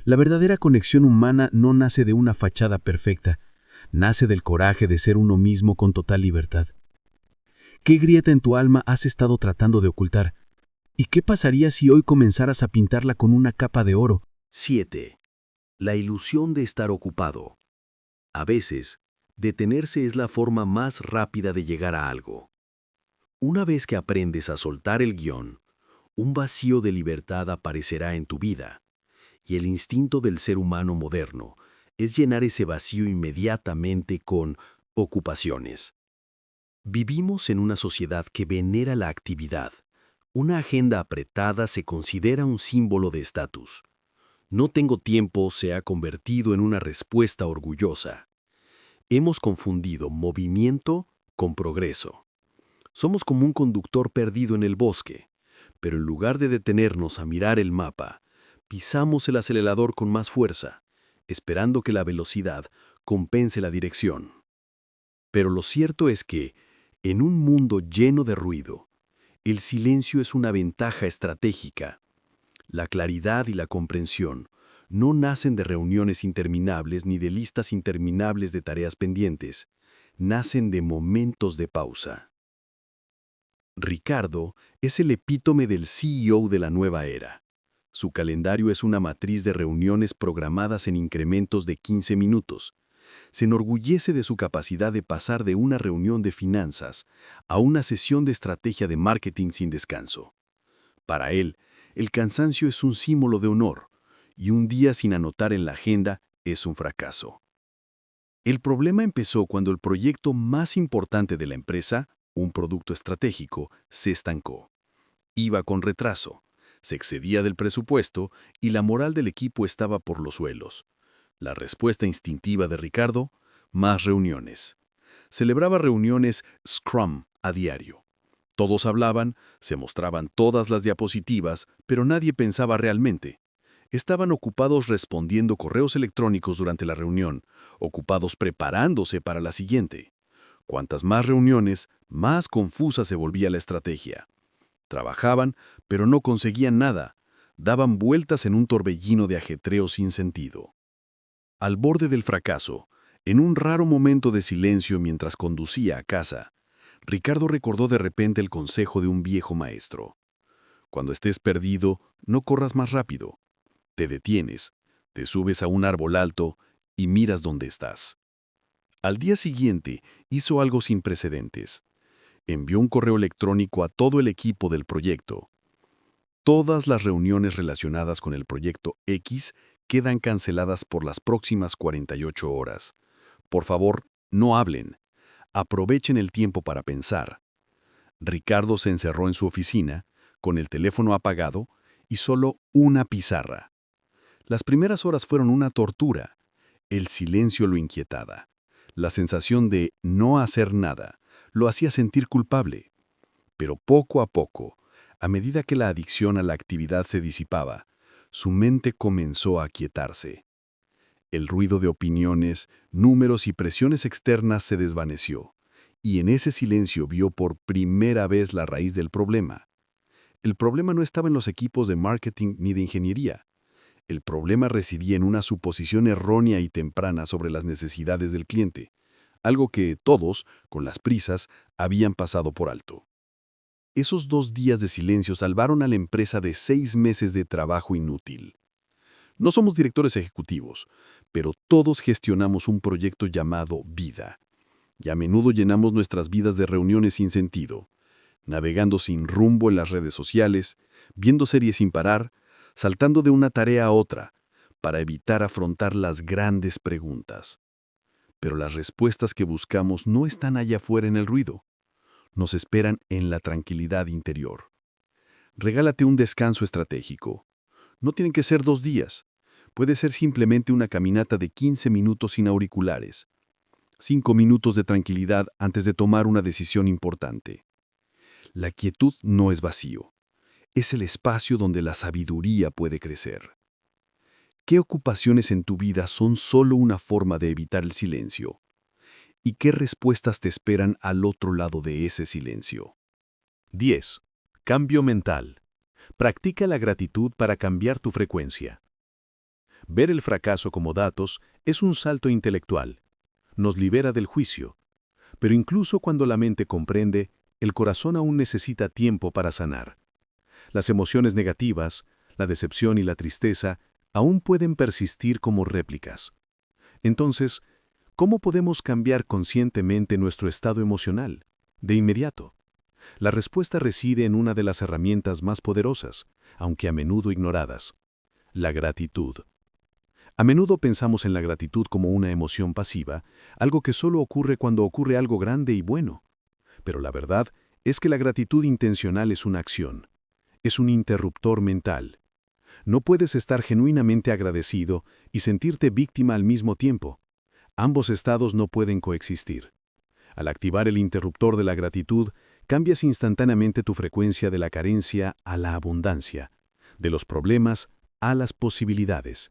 La verdadera conexión humana no nace de una fachada perfecta, nace del coraje de ser uno mismo con total libertad. ¿Qué grieta en tu alma has estado tratando de ocultar? ¿Y qué pasaría si hoy comenzaras a pintarla con una capa de oro? 7. La ilusión de estar ocupado. A veces, detenerse es la forma más rápida de llegar a algo. Una vez que aprendes a soltar el guión, un vacío de libertad aparecerá en tu vida, y el instinto del ser humano moderno es llenar ese vacío inmediatamente con ocupaciones. Vivimos en una sociedad que venera la actividad. Una agenda apretada se considera un símbolo de estatus. No tengo tiempo se ha convertido en una respuesta orgullosa. Hemos confundido movimiento con progreso. Somos como un conductor perdido en el bosque, pero en lugar de detenernos a mirar el mapa, pisamos el acelerador con más fuerza, esperando que la velocidad compense la dirección. Pero lo cierto es que, en un mundo lleno de ruido, el silencio es una ventaja estratégica. La claridad y la comprensión no nacen de reuniones interminables ni de listas interminables de tareas pendientes, nacen de momentos de pausa. Ricardo es el epítome del CEO de la nueva era. Su calendario es una matriz de reuniones programadas en incrementos de 15 minutos. Se enorgullece de su capacidad de pasar de una reunión de finanzas a una sesión de estrategia de marketing sin descanso. Para él, el cansancio es un símbolo de honor, y un día sin anotar en la agenda es un fracaso. El problema empezó cuando el proyecto más importante de la empresa, un producto estratégico, se estancó. Iba con retraso, se excedía del presupuesto y la moral del equipo estaba por los suelos. La respuesta instintiva de Ricardo: más reuniones. Celebraba reuniones Scrum a diario. Todos hablaban, se mostraban todas las diapositivas, pero nadie pensaba realmente. Estaban ocupados respondiendo correos electrónicos durante la reunión, ocupados preparándose para la siguiente. Cuantas más reuniones, más confusa se volvía la estrategia. Trabajaban, pero no conseguían nada. Daban vueltas en un torbellino de ajetreo sin sentido. Al borde del fracaso, en un raro momento de silencio mientras conducía a casa, Ricardo recordó de repente el consejo de un viejo maestro. Cuando estés perdido, no corras más rápido. Te detienes, te subes a un árbol alto y miras dónde estás. Al día siguiente, hizo algo sin precedentes. Envió un correo electrónico a todo el equipo del proyecto. Todas las reuniones relacionadas con el proyecto X quedan canceladas por las próximas 48 horas. Por favor, no hablen. Aprovechen el tiempo para pensar. Ricardo se encerró en su oficina, con el teléfono apagado y solo una pizarra. Las primeras horas fueron una tortura. El silencio lo inquietaba. La sensación de no hacer nada lo hacía sentir culpable. Pero poco a poco, a medida que la adicción a la actividad se disipaba, su mente comenzó a aquietarse. El ruido de opiniones, números y presiones externas se desvaneció, y en ese silencio vio por primera vez la raíz del problema. El problema no estaba en los equipos de marketing ni de ingeniería. El problema residía en una suposición errónea y temprana sobre las necesidades del cliente, algo que todos, con las prisas, habían pasado por alto. Esos 2 días de silencio salvaron a la empresa de 6 meses de trabajo inútil. No somos directores ejecutivos, pero todos gestionamos un proyecto llamado vida. Y a menudo llenamos nuestras vidas de reuniones sin sentido, navegando sin rumbo en las redes sociales, viendo series sin parar, saltando de una tarea a otra, para evitar afrontar las grandes preguntas. Pero las respuestas que buscamos no están allá afuera en el ruido. Nos esperan en la tranquilidad interior. Regálate un descanso estratégico. No tienen que ser 2 días. Puede ser simplemente una caminata de 15 minutos sin auriculares. 5 minutos de tranquilidad antes de tomar una decisión importante. La quietud no es vacío. Es el espacio donde la sabiduría puede crecer. ¿Qué ocupaciones en tu vida son solo una forma de evitar el silencio? ¿Y qué respuestas te esperan al otro lado de ese silencio? 10. Cambio mental. Practica la gratitud para cambiar tu frecuencia. Ver el fracaso como datos es un salto intelectual. Nos libera del juicio. Pero incluso cuando la mente comprende, el corazón aún necesita tiempo para sanar. Las emociones negativas, la decepción y la tristeza, aún pueden persistir como réplicas. Entonces, ¿cómo podemos cambiar conscientemente nuestro estado emocional? De inmediato. La respuesta reside en una de las herramientas más poderosas, aunque a menudo ignoradas: la gratitud. A menudo pensamos en la gratitud como una emoción pasiva, algo que solo ocurre cuando ocurre algo grande y bueno. Pero la verdad es que la gratitud intencional es una acción. Es un interruptor mental. No puedes estar genuinamente agradecido y sentirte víctima al mismo tiempo. Ambos estados no pueden coexistir. Al activar el interruptor de la gratitud, cambias instantáneamente tu frecuencia de la carencia a la abundancia, de los problemas a las posibilidades.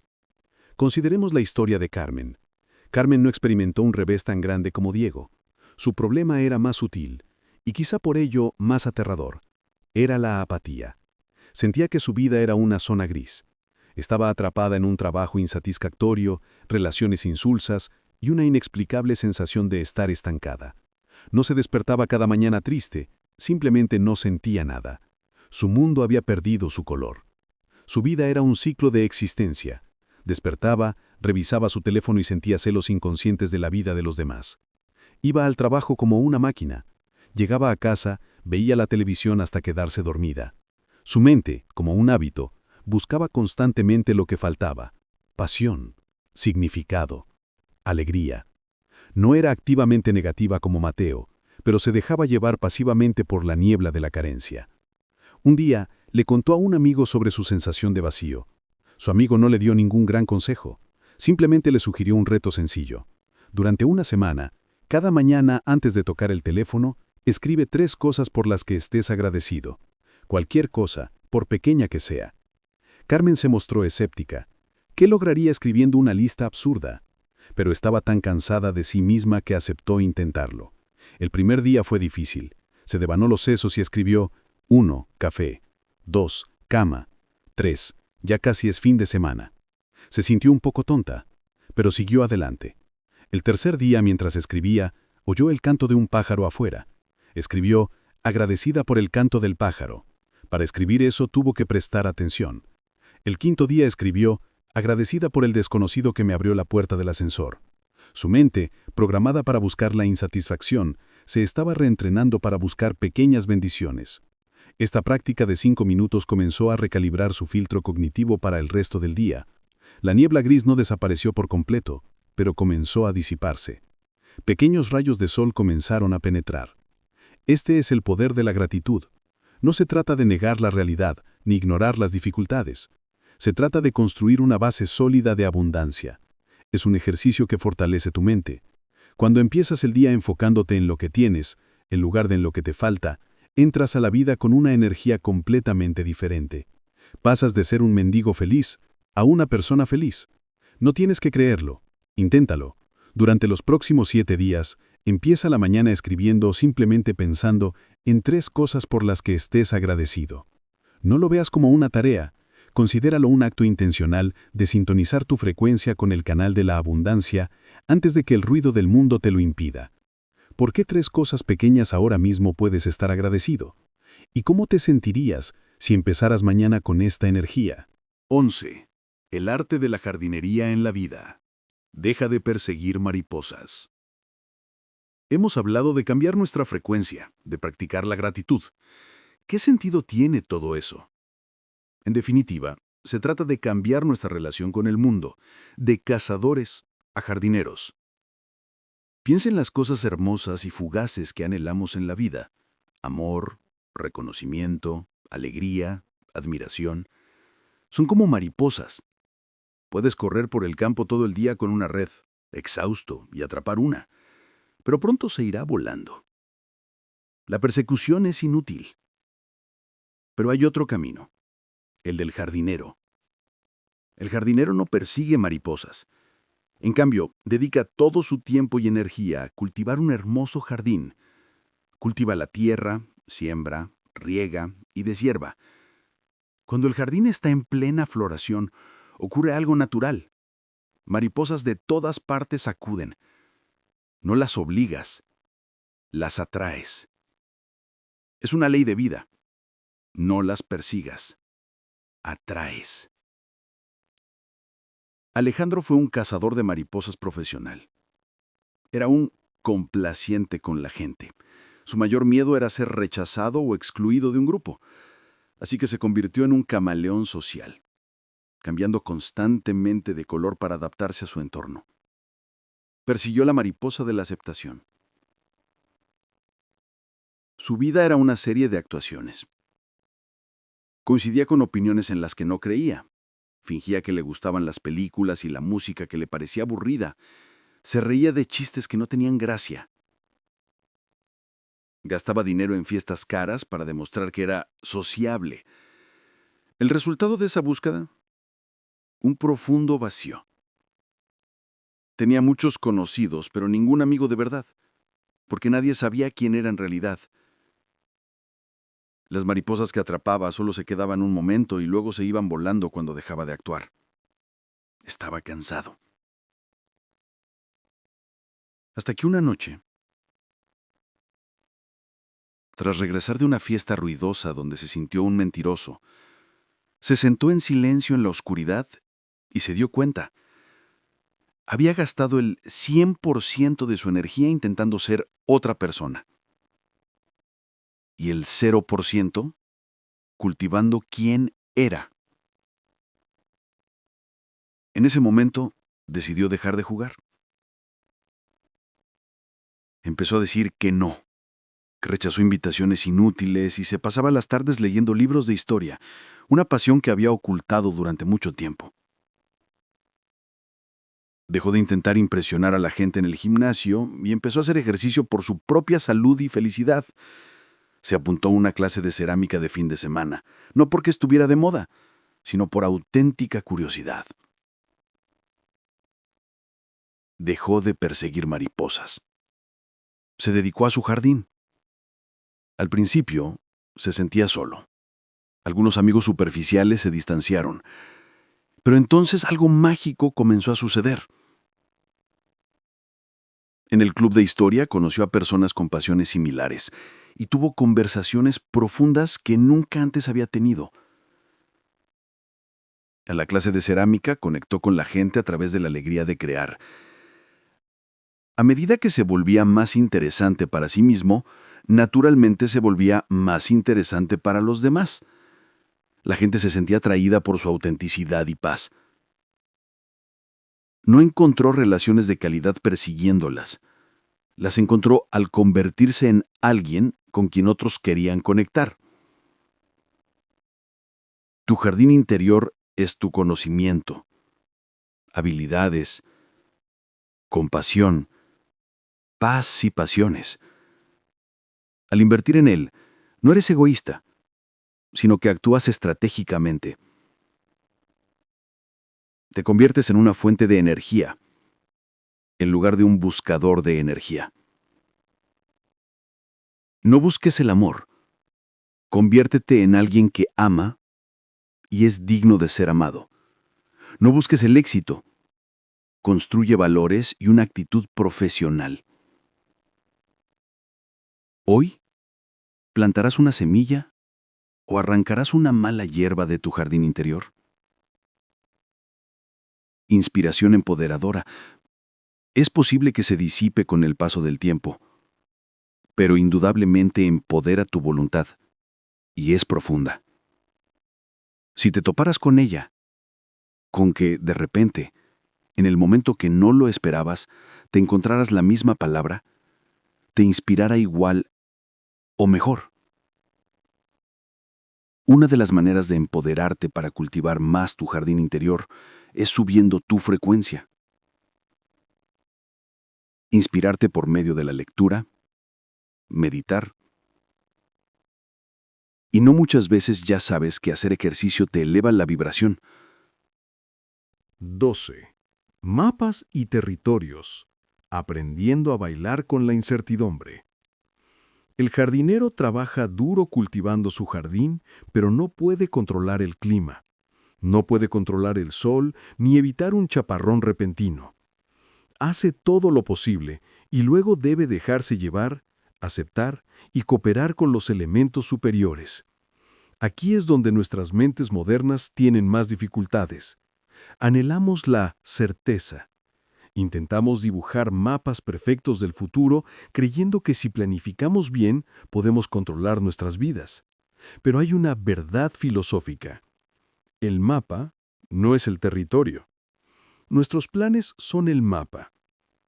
Consideremos la historia de Carmen. Carmen no experimentó un revés tan grande como Diego. Su problema era más sutil, y quizá por ello más aterrador. Era la apatía. Sentía que su vida era una zona gris. Estaba atrapada en un trabajo insatisfactorio, relaciones insulsas y una inexplicable sensación de estar estancada. No se despertaba cada mañana triste, simplemente no sentía nada. Su mundo había perdido su color. Su vida era un ciclo de existencia. Despertaba, revisaba su teléfono y sentía celos inconscientes de la vida de los demás. Iba al trabajo como una máquina. Llegaba a casa, veía la televisión hasta quedarse dormida. Su mente, como un hábito, buscaba constantemente lo que faltaba: pasión, significado, alegría. No era activamente negativa como Mateo, pero se dejaba llevar pasivamente por la niebla de la carencia. Un día, le contó a un amigo sobre su sensación de vacío. Su amigo no le dio ningún gran consejo, simplemente le sugirió un reto sencillo. Durante una semana, cada mañana antes de tocar el teléfono, escribe 3 cosas por las que estés agradecido. Cualquier cosa, por pequeña que sea. Carmen se mostró escéptica. ¿Qué lograría escribiendo una lista absurda? Pero estaba tan cansada de sí misma que aceptó intentarlo. El primer día fue difícil. Se devanó los sesos y escribió: 1. Café. 2. Cama. 3. Ya casi es fin de semana. Se sintió un poco tonta, pero siguió adelante. El tercer día, mientras escribía, oyó el canto de un pájaro afuera. Escribió: agradecida por el canto del pájaro. Para escribir eso tuvo que prestar atención. El quinto día escribió: agradecida por el desconocido que me abrió la puerta del ascensor. Su mente, programada para buscar la insatisfacción, se estaba reentrenando para buscar pequeñas bendiciones. Esta práctica de 5 minutos comenzó a recalibrar su filtro cognitivo para el resto del día. La niebla gris no desapareció por completo, pero comenzó a disiparse. Pequeños rayos de sol comenzaron a penetrar. Este es el poder de la gratitud. No se trata de negar la realidad, ni ignorar las dificultades. Se trata de construir una base sólida de abundancia. Es un ejercicio que fortalece tu mente. Cuando empiezas el día enfocándote en lo que tienes, en lugar de en lo que te falta, entras a la vida con una energía completamente diferente. Pasas de ser un mendigo feliz a una persona feliz. No tienes que creerlo. Inténtalo. Durante los próximos 7 días, empieza la mañana escribiendo o simplemente pensando en 3 cosas por las que estés agradecido. No lo veas como una tarea. Considéralo un acto intencional de sintonizar tu frecuencia con el canal de la abundancia antes de que el ruido del mundo te lo impida. ¿Por qué 3 cosas pequeñas ahora mismo puedes estar agradecido? ¿Y cómo te sentirías si empezaras mañana con esta energía? 11. El arte de la jardinería en la vida. Deja de perseguir mariposas. Hemos hablado de cambiar nuestra frecuencia, de practicar la gratitud. ¿Qué sentido tiene todo eso? En definitiva, se trata de cambiar nuestra relación con el mundo, de cazadores a jardineros. Piensa en las cosas hermosas y fugaces que anhelamos en la vida: amor, reconocimiento, alegría, admiración. Son como mariposas. Puedes correr por el campo todo el día con una red, exhausto, y atrapar una, pero pronto se irá volando. La persecución es inútil. Pero hay otro camino, el del jardinero. El jardinero no persigue mariposas. En cambio, dedica todo su tiempo y energía a cultivar un hermoso jardín. Cultiva la tierra, siembra, riega y deshierva. Cuando el jardín está en plena floración, ocurre algo natural. Mariposas de todas partes acuden. No las obligas, las atraes. Es una ley de vida. No las persigas, atraes. Alejandro fue un cazador de mariposas profesional. Era un complaciente con la gente. Su mayor miedo era ser rechazado o excluido de un grupo, así que se convirtió en un camaleón social, cambiando constantemente de color para adaptarse a su entorno. Persiguió la mariposa de la aceptación. Su vida era una serie de actuaciones. Coincidía con opiniones en las que no creía. Fingía que le gustaban las películas y la música que le parecía aburrida. Se reía de chistes que no tenían gracia. Gastaba dinero en fiestas caras para demostrar que era sociable. El resultado de esa búsqueda: un profundo vacío. Tenía muchos conocidos, pero ningún amigo de verdad, porque nadie sabía quién era en realidad. Las mariposas que atrapaba solo se quedaban un momento y luego se iban volando cuando dejaba de actuar. Estaba cansado. Hasta que una noche, tras regresar de una fiesta ruidosa donde se sintió un mentiroso, se sentó en silencio en la oscuridad y se dio cuenta. Había gastado el 100% de su energía intentando ser otra persona. Y el 0% cultivando quién era. En ese momento, decidió dejar de jugar. Empezó a decir que no, que rechazó invitaciones inútiles y se pasaba las tardes leyendo libros de historia, una pasión que había ocultado durante mucho tiempo. Dejó de intentar impresionar a la gente en el gimnasio y empezó a hacer ejercicio por su propia salud y felicidad. Se apuntó a una clase de cerámica de fin de semana, no porque estuviera de moda, sino por auténtica curiosidad. Dejó de perseguir mariposas. Se dedicó a su jardín. Al principio, se sentía solo. Algunos amigos superficiales se distanciaron. Pero entonces algo mágico comenzó a suceder. En el club de historia conoció a personas con pasiones similares y tuvo conversaciones profundas que nunca antes había tenido. En la clase de cerámica conectó con la gente a través de la alegría de crear. A medida que se volvía más interesante para sí mismo, naturalmente se volvía más interesante para los demás. La gente se sentía atraída por su autenticidad y paz. No encontró relaciones de calidad persiguiéndolas. Las encontró al convertirse en alguien con quien otros querían conectar. Tu jardín interior es tu conocimiento, habilidades, compasión, paz y pasiones. Al invertir en él, no eres egoísta, sino que actúas estratégicamente. Te conviertes en una fuente de energía, en lugar de un buscador de energía. No busques el amor. Conviértete en alguien que ama y es digno de ser amado. No busques el éxito. Construye valores y una actitud profesional. Hoy, plantarás una semilla o arrancarás una mala hierba de tu jardín interior. Inspiración empoderadora. Es posible que se disipe con el paso del tiempo, pero indudablemente empodera tu voluntad, y es profunda. Si te toparas con ella, con que, de repente, en el momento que no lo esperabas, te encontraras la misma palabra, te inspirara igual o mejor. Una de las maneras de empoderarte para cultivar más tu jardín interior es subiendo tu frecuencia. Inspirarte por medio de la lectura, meditar. Y no muchas veces ya sabes que hacer ejercicio te eleva la vibración. 12. Mapas y territorios. Aprendiendo a bailar con la incertidumbre. El jardinero trabaja duro cultivando su jardín, pero no puede controlar el clima. No puede controlar el sol ni evitar un chaparrón repentino. Hace todo lo posible y luego debe dejarse llevar, aceptar y cooperar con los elementos superiores. Aquí es donde nuestras mentes modernas tienen más dificultades. Anhelamos la certeza. Intentamos dibujar mapas perfectos del futuro creyendo que si planificamos bien podemos controlar nuestras vidas. Pero hay una verdad filosófica. El mapa no es el territorio. Nuestros planes son el mapa.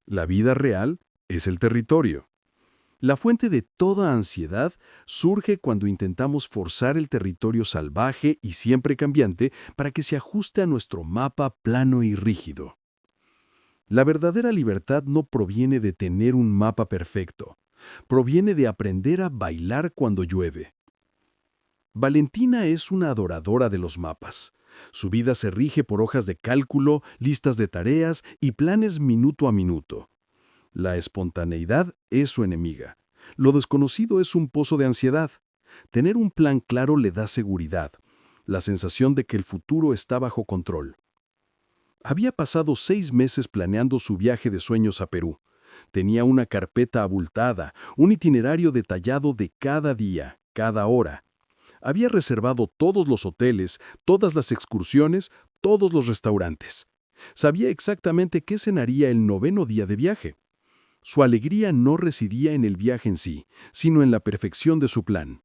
La vida real es el territorio. La fuente de toda ansiedad surge cuando intentamos forzar el territorio salvaje y siempre cambiante para que se ajuste a nuestro mapa plano y rígido. La verdadera libertad no proviene de tener un mapa perfecto, proviene de aprender a bailar cuando llueve. Valentina es una adoradora de los mapas. Su vida se rige por hojas de cálculo, listas de tareas y planes minuto a minuto. La espontaneidad es su enemiga. Lo desconocido es un pozo de ansiedad. Tener un plan claro le da seguridad, la sensación de que el futuro está bajo control. Había pasado 6 meses planeando su viaje de sueños a Perú. Tenía una carpeta abultada, un itinerario detallado de cada día, cada hora. Había reservado todos los hoteles, todas las excursiones, todos los restaurantes. Sabía exactamente qué cenaría el 9º día de viaje. Su alegría no residía en el viaje en sí, sino en la perfección de su plan.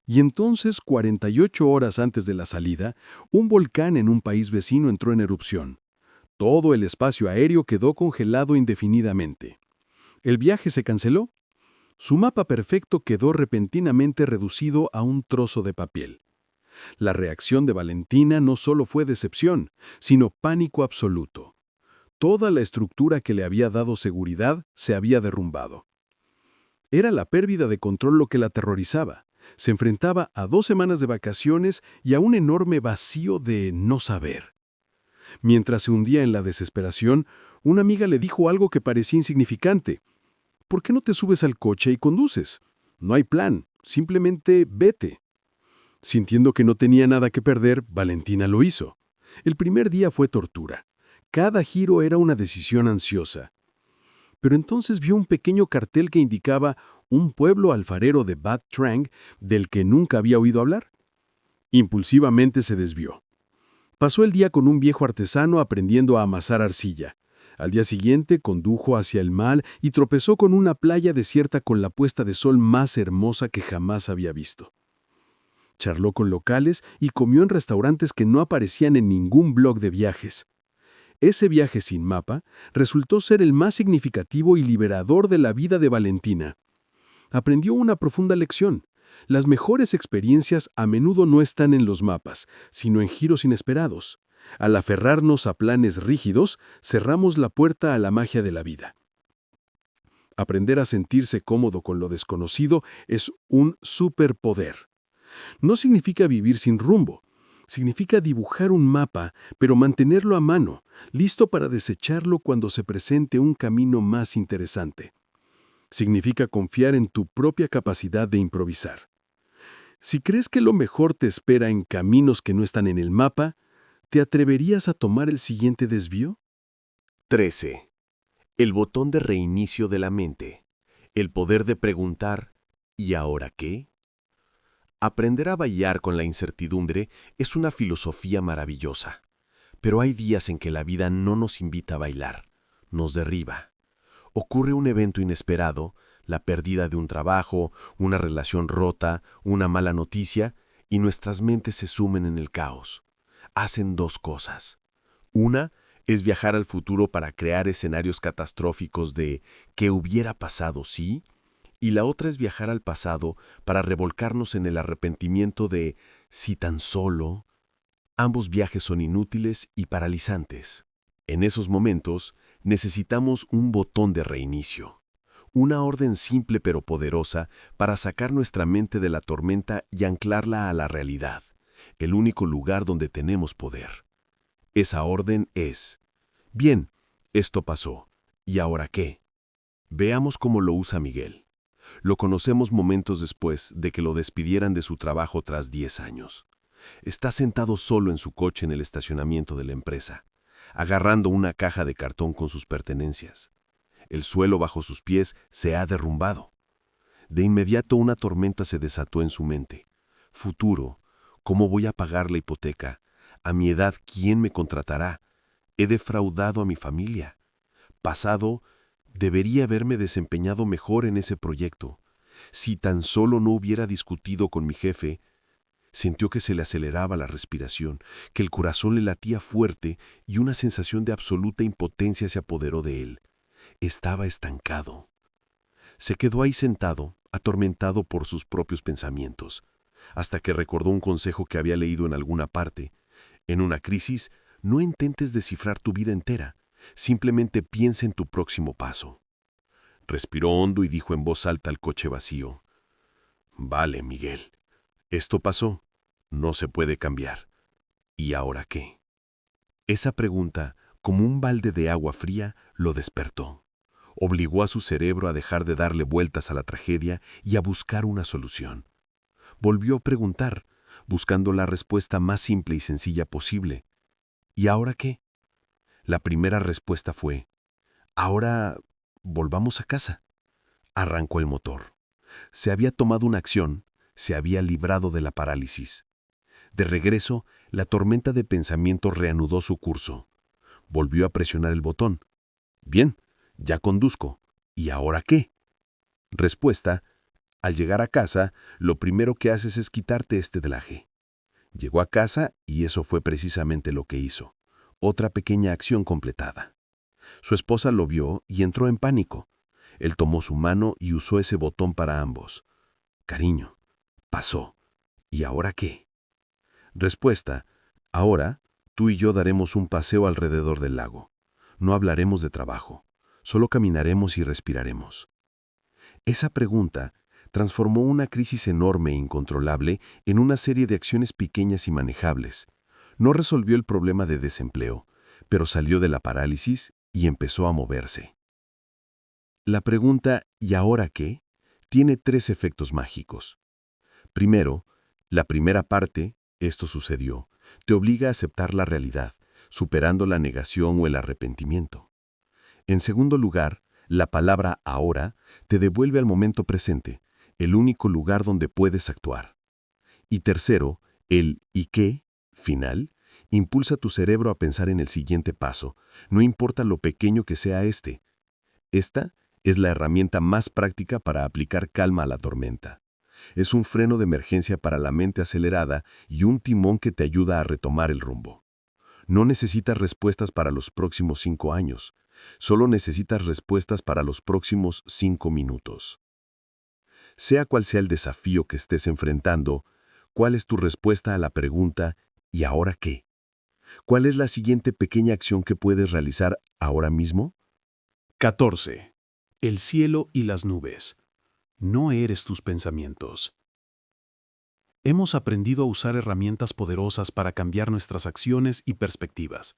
Y entonces, 48 horas antes de la salida, un volcán en un país vecino entró en erupción. Todo el espacio aéreo quedó congelado indefinidamente. El viaje se canceló. Su mapa perfecto quedó repentinamente reducido a un trozo de papel. La reacción de Valentina no solo fue decepción, sino pánico absoluto. Toda la estructura que le había dado seguridad se había derrumbado. Era la pérdida de control lo que la aterrorizaba. Se enfrentaba a 2 semanas de vacaciones y a un enorme vacío de no saber. Mientras se hundía en la desesperación, una amiga le dijo algo que parecía insignificante. ¿Por qué no te subes al coche y conduces? No hay plan, simplemente vete. Sintiendo que no tenía nada que perder, Valentina lo hizo. El primer día fue tortura. Cada giro era una decisión ansiosa. Pero entonces vio un pequeño cartel que indicaba un pueblo alfarero de Bad Trang del que nunca había oído hablar. Impulsivamente se desvió. Pasó el día con un viejo artesano aprendiendo a amasar arcilla. Al día siguiente condujo hacia el mar y tropezó con una playa desierta con la puesta de sol más hermosa que jamás había visto. Charló con locales y comió en restaurantes que no aparecían en ningún blog de viajes. Ese viaje sin mapa resultó ser el más significativo y liberador de la vida de Valentina. Aprendió una profunda lección. Las mejores experiencias a menudo no están en los mapas, sino en giros inesperados. Al aferrarnos a planes rígidos, cerramos la puerta a la magia de la vida. Aprender a sentirse cómodo con lo desconocido es un superpoder. No significa vivir sin rumbo. Significa dibujar un mapa, pero mantenerlo a mano, listo para desecharlo cuando se presente un camino más interesante. Significa confiar en tu propia capacidad de improvisar. Si crees que lo mejor te espera en caminos que no están en el mapa, ¿te atreverías a tomar el siguiente desvío? 13. El botón de reinicio de la mente. El poder de preguntar, ¿y ahora qué? Aprender a bailar con la incertidumbre es una filosofía maravillosa. Pero hay días en que la vida no nos invita a bailar, nos derriba. Ocurre un evento inesperado, la pérdida de un trabajo, una relación rota, una mala noticia, y nuestras mentes se sumen en el caos. Hacen 2 cosas. Una es viajar al futuro para crear escenarios catastróficos de ¿qué hubiera pasado si? Y la otra es viajar al pasado para revolcarnos en el arrepentimiento de si tan solo. Ambos viajes son inútiles y paralizantes. En esos momentos necesitamos un botón de reinicio. Una orden simple pero poderosa para sacar nuestra mente de la tormenta y anclarla a la realidad, el único lugar donde tenemos poder. Esa orden es, bien, esto pasó, ¿y ahora qué? Veamos cómo lo usa Miguel. Lo conocemos momentos después de que lo despidieran de su trabajo tras 10 años. Está sentado solo en su coche en el estacionamiento de la empresa, agarrando una caja de cartón con sus pertenencias. El suelo bajo sus pies se ha derrumbado. De inmediato una tormenta se desató en su mente. Futuro, ¿cómo voy a pagar la hipoteca? A mi edad, ¿quién me contratará? He defraudado a mi familia. Pasado, debería haberme desempeñado mejor en ese proyecto. Si tan solo no hubiera discutido con mi jefe. Sintió que se le aceleraba la respiración, que el corazón le latía fuerte y una sensación de absoluta impotencia se apoderó de él. Estaba estancado. Se quedó ahí sentado, atormentado por sus propios pensamientos, hasta que recordó un consejo que había leído en alguna parte. En una crisis, no intentes descifrar tu vida entera, simplemente piensa en tu próximo paso. Respiró hondo y dijo en voz alta al coche vacío: Vale, Miguel, esto pasó, no se puede cambiar. ¿Y ahora qué? Esa pregunta, como un balde de agua fría, lo despertó. Obligó a su cerebro a dejar de darle vueltas a la tragedia y a buscar una solución. Volvió a preguntar, buscando la respuesta más simple y sencilla posible. ¿Y ahora qué? La primera respuesta fue: ahora volvamos a casa. Arrancó el motor. Se había tomado una acción, se había librado de la parálisis. De regreso, la tormenta de pensamientos reanudó su curso. Volvió a presionar el botón. Bien, ya conduzco. ¿Y ahora qué? Respuesta: al llegar a casa, lo primero que haces es quitarte este delaje. Llegó a casa y eso fue precisamente lo que hizo. Otra pequeña acción completada. Su esposa lo vio y entró en pánico. Él tomó su mano y usó ese botón para ambos. Cariño, pasó. ¿Y ahora qué? Respuesta: ahora, tú y yo daremos un paseo alrededor del lago. No hablaremos de trabajo, solo caminaremos y respiraremos. Esa pregunta, transformó una crisis enorme e incontrolable en una serie de acciones pequeñas y manejables. No resolvió el problema de desempleo, pero salió de la parálisis y empezó a moverse. La pregunta ¿y ahora qué? Tiene 3 efectos mágicos. Primero, la primera parte, esto sucedió, te obliga a aceptar la realidad, superando la negación o el arrepentimiento. En segundo lugar, la palabra ahora te devuelve al momento presente, el único lugar donde puedes actuar. Y tercero, el ¿y qué? Final, impulsa tu cerebro a pensar en el siguiente paso, no importa lo pequeño que sea este. Esta es la herramienta más práctica para aplicar calma a la tormenta. Es un freno de emergencia para la mente acelerada y un timón que te ayuda a retomar el rumbo. No necesitas respuestas para los próximos 5 años, solo necesitas respuestas para los próximos 5 minutos. Sea cual sea el desafío que estés enfrentando, ¿cuál es tu respuesta a la pregunta ¿y ahora qué? ¿Cuál es la siguiente pequeña acción que puedes realizar ahora mismo? 14. El cielo y las nubes. No eres tus pensamientos. Hemos aprendido a usar herramientas poderosas para cambiar nuestras acciones y perspectivas.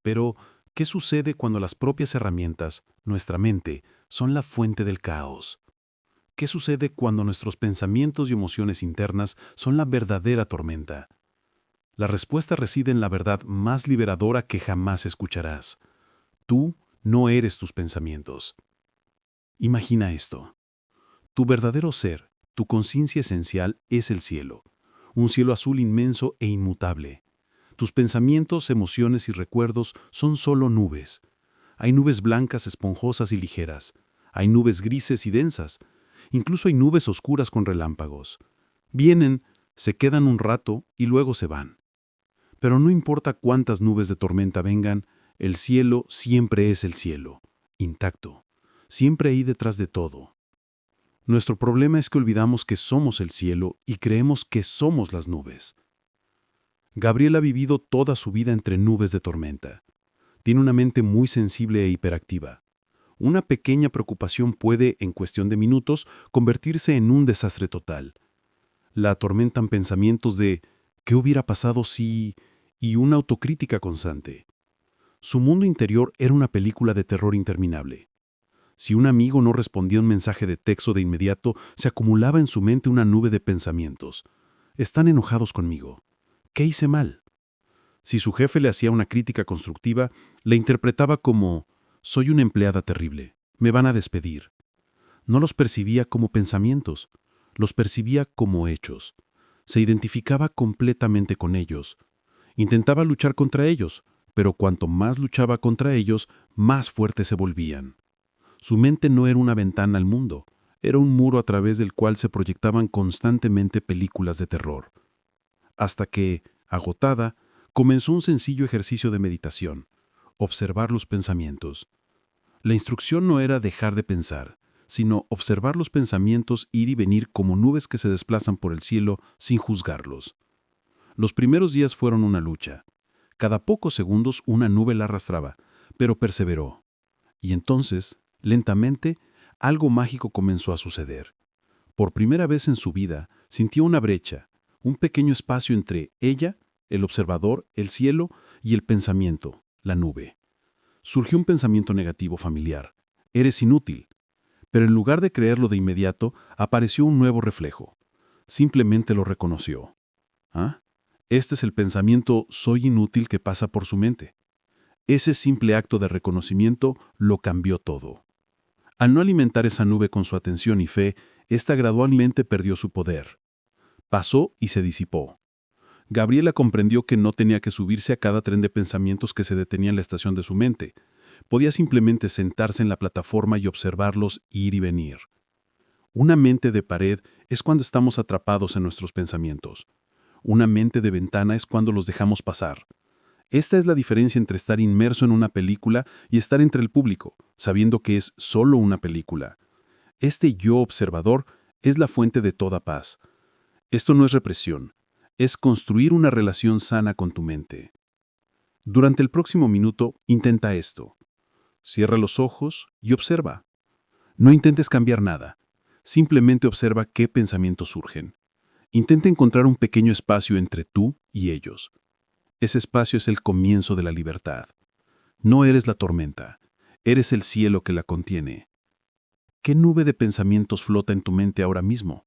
Pero, ¿qué sucede cuando las propias herramientas, nuestra mente, son la fuente del caos? ¿Qué sucede cuando nuestros pensamientos y emociones internas son la verdadera tormenta? La respuesta reside en la verdad más liberadora que jamás escucharás. Tú no eres tus pensamientos. Imagina esto. Tu verdadero ser, tu conciencia esencial, es el cielo. Un cielo azul inmenso e inmutable. Tus pensamientos, emociones y recuerdos son solo nubes. Hay nubes blancas, esponjosas y ligeras. Hay nubes grises y densas. Incluso hay nubes oscuras con relámpagos. Vienen, se quedan un rato y luego se van. Pero no importa cuántas nubes de tormenta vengan, el cielo siempre es el cielo, intacto, siempre ahí detrás de todo. Nuestro problema es que olvidamos que somos el cielo y creemos que somos las nubes. Gabriel ha vivido toda su vida entre nubes de tormenta. Tiene una mente muy sensible e hiperactiva. Una pequeña preocupación puede, en cuestión de minutos, convertirse en un desastre total. La atormentan pensamientos de ¿qué hubiera pasado si...? Y una autocrítica constante. Su mundo interior era una película de terror interminable. Si un amigo no respondía un mensaje de texto de inmediato, se acumulaba en su mente una nube de pensamientos. ¿Están enojados conmigo? ¿Qué hice mal? Si su jefe le hacía una crítica constructiva, la interpretaba como «soy una empleada terrible, me van a despedir». No los percibía como pensamientos, los percibía como hechos. Se identificaba completamente con ellos. Intentaba luchar contra ellos, pero cuanto más luchaba contra ellos, más fuertes se volvían. Su mente no era una ventana al mundo, era un muro a través del cual se proyectaban constantemente películas de terror. Hasta que, agotada, comenzó un sencillo ejercicio de meditación, observar los pensamientos. La instrucción no era dejar de pensar, sino observar los pensamientos ir y venir como nubes que se desplazan por el cielo sin juzgarlos. Los primeros días fueron una lucha. Cada pocos segundos una nube la arrastraba, pero perseveró. Y entonces, lentamente, algo mágico comenzó a suceder. Por primera vez en su vida, sintió una brecha, un pequeño espacio entre ella, el observador, el cielo y el pensamiento, la nube. Surgió un pensamiento negativo familiar. Eres inútil. Pero en lugar de creerlo de inmediato, apareció un nuevo reflejo. Simplemente lo reconoció. ¿Ah? Este es el pensamiento «soy inútil» que pasa por su mente. Ese simple acto de reconocimiento lo cambió todo. Al no alimentar esa nube con su atención y fe, ésta gradualmente perdió su poder. Pasó y se disipó. Gabriela comprendió que no tenía que subirse a cada tren de pensamientos que se detenía en la estación de su mente. Podía simplemente sentarse en la plataforma y observarlos ir y venir. Una mente de pared es cuando estamos atrapados en nuestros pensamientos. Una mente de ventana es cuando los dejamos pasar. Esta es la diferencia entre estar inmerso en una película y estar entre el público, sabiendo que es solo una película. Este yo observador es la fuente de toda paz. Esto no es represión, es construir una relación sana con tu mente. Durante el próximo minuto, intenta esto. Cierra los ojos y observa. No intentes cambiar nada. Simplemente observa qué pensamientos surgen. Intenta encontrar un pequeño espacio entre tú y ellos. Ese espacio es el comienzo de la libertad. No eres la tormenta, eres el cielo que la contiene. ¿Qué nube de pensamientos flota en tu mente ahora mismo?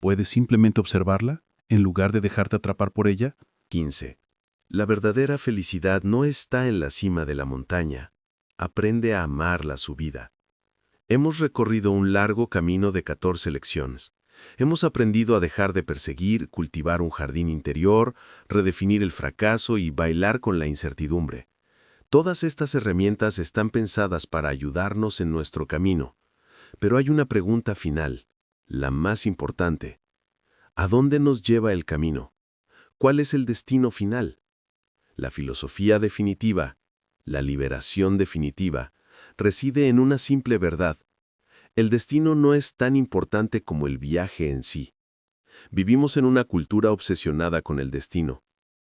¿Puedes simplemente observarla en lugar de dejarte atrapar por ella? 15. La verdadera felicidad no está en la cima de la montaña. Aprende a amar la subida. Hemos recorrido un largo camino de 14 lecciones. Hemos aprendido a dejar de perseguir, cultivar un jardín interior, redefinir el fracaso y bailar con la incertidumbre. Todas estas herramientas están pensadas para ayudarnos en nuestro camino. Pero hay una pregunta final, la más importante. ¿A dónde nos lleva el camino? ¿Cuál es el destino final? La filosofía definitiva, la liberación definitiva, reside en una simple verdad. El destino no es tan importante como el viaje en sí. Vivimos en una cultura obsesionada con el destino.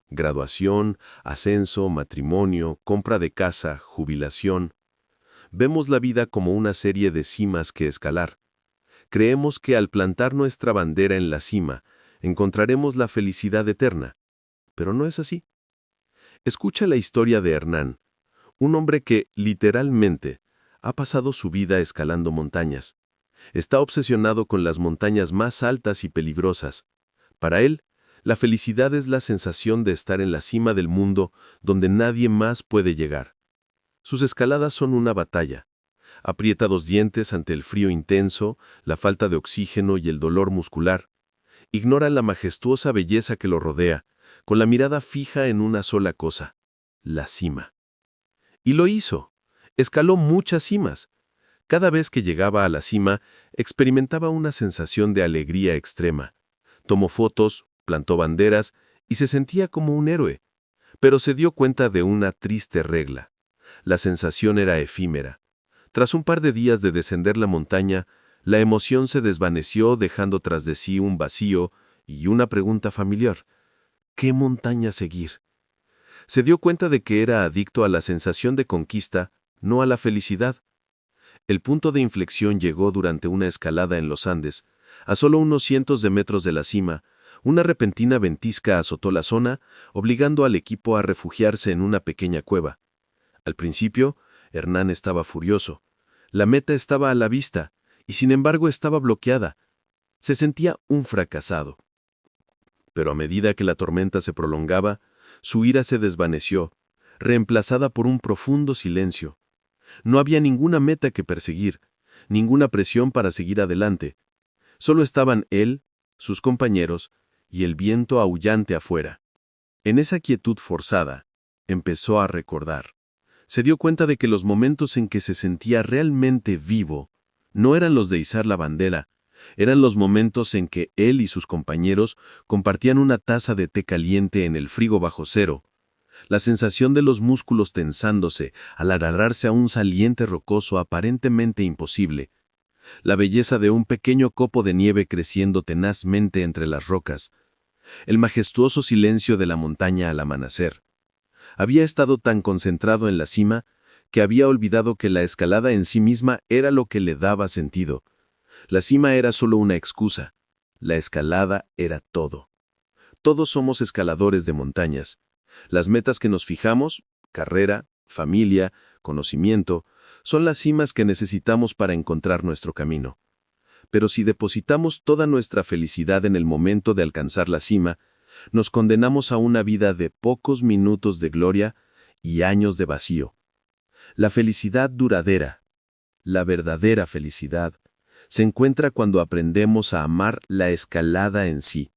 Graduación, ascenso, matrimonio, compra de casa, jubilación. Vemos la vida como una serie de cimas que escalar. Creemos que al plantar nuestra bandera en la cima, encontraremos la felicidad eterna. Pero no es así. Escucha la historia de Hernán, un hombre que, literalmente, ha pasado su vida escalando montañas. Está obsesionado con las montañas más altas y peligrosas. Para él, la felicidad es la sensación de estar en la cima del mundo donde nadie más puede llegar. Sus escaladas son una batalla. Aprieta los dientes ante el frío intenso, la falta de oxígeno y el dolor muscular. Ignora la majestuosa belleza que lo rodea, con la mirada fija en una sola cosa, la cima. Y lo hizo. Escaló muchas cimas. Cada vez que llegaba a la cima, experimentaba una sensación de alegría extrema. Tomó fotos, plantó banderas y se sentía como un héroe. Pero se dio cuenta de una triste regla. La sensación era efímera. Tras un par de días de descender la montaña, la emoción se desvaneció dejando tras de sí un vacío y una pregunta familiar. ¿Qué montaña seguir? Se dio cuenta de que era adicto a la sensación de conquista, no a la felicidad. El punto de inflexión llegó durante una escalada en los Andes. A solo unos cientos de metros de la cima, una repentina ventisca azotó la zona, obligando al equipo a refugiarse en una pequeña cueva. Al principio, Hernán estaba furioso. La meta estaba a la vista, y sin embargo estaba bloqueada. Se sentía un fracasado. Pero a medida que la tormenta se prolongaba, su ira se desvaneció, reemplazada por un profundo silencio. No había ninguna meta que perseguir, ninguna presión para seguir adelante. Solo estaban él, sus compañeros y el viento aullante afuera. En esa quietud forzada, empezó a recordar. Se dio cuenta de que los momentos en que se sentía realmente vivo no eran los de izar la bandera, eran los momentos en que él y sus compañeros compartían una taza de té caliente en el frigo bajo cero. La sensación de los músculos tensándose al agarrarse a un saliente rocoso aparentemente imposible. La belleza de un pequeño copo de nieve creciendo tenazmente entre las rocas. El majestuoso silencio de la montaña al amanecer. Había estado tan concentrado en la cima que había olvidado que la escalada en sí misma era lo que le daba sentido. La cima era solo una excusa. La escalada era todo. Todos somos escaladores de montañas. Las metas que nos fijamos, carrera, familia, conocimiento, son las cimas que necesitamos para encontrar nuestro camino. Pero si depositamos toda nuestra felicidad en el momento de alcanzar la cima, nos condenamos a una vida de pocos minutos de gloria y años de vacío. La felicidad duradera, la verdadera felicidad, se encuentra cuando aprendemos a amar la escalada en sí,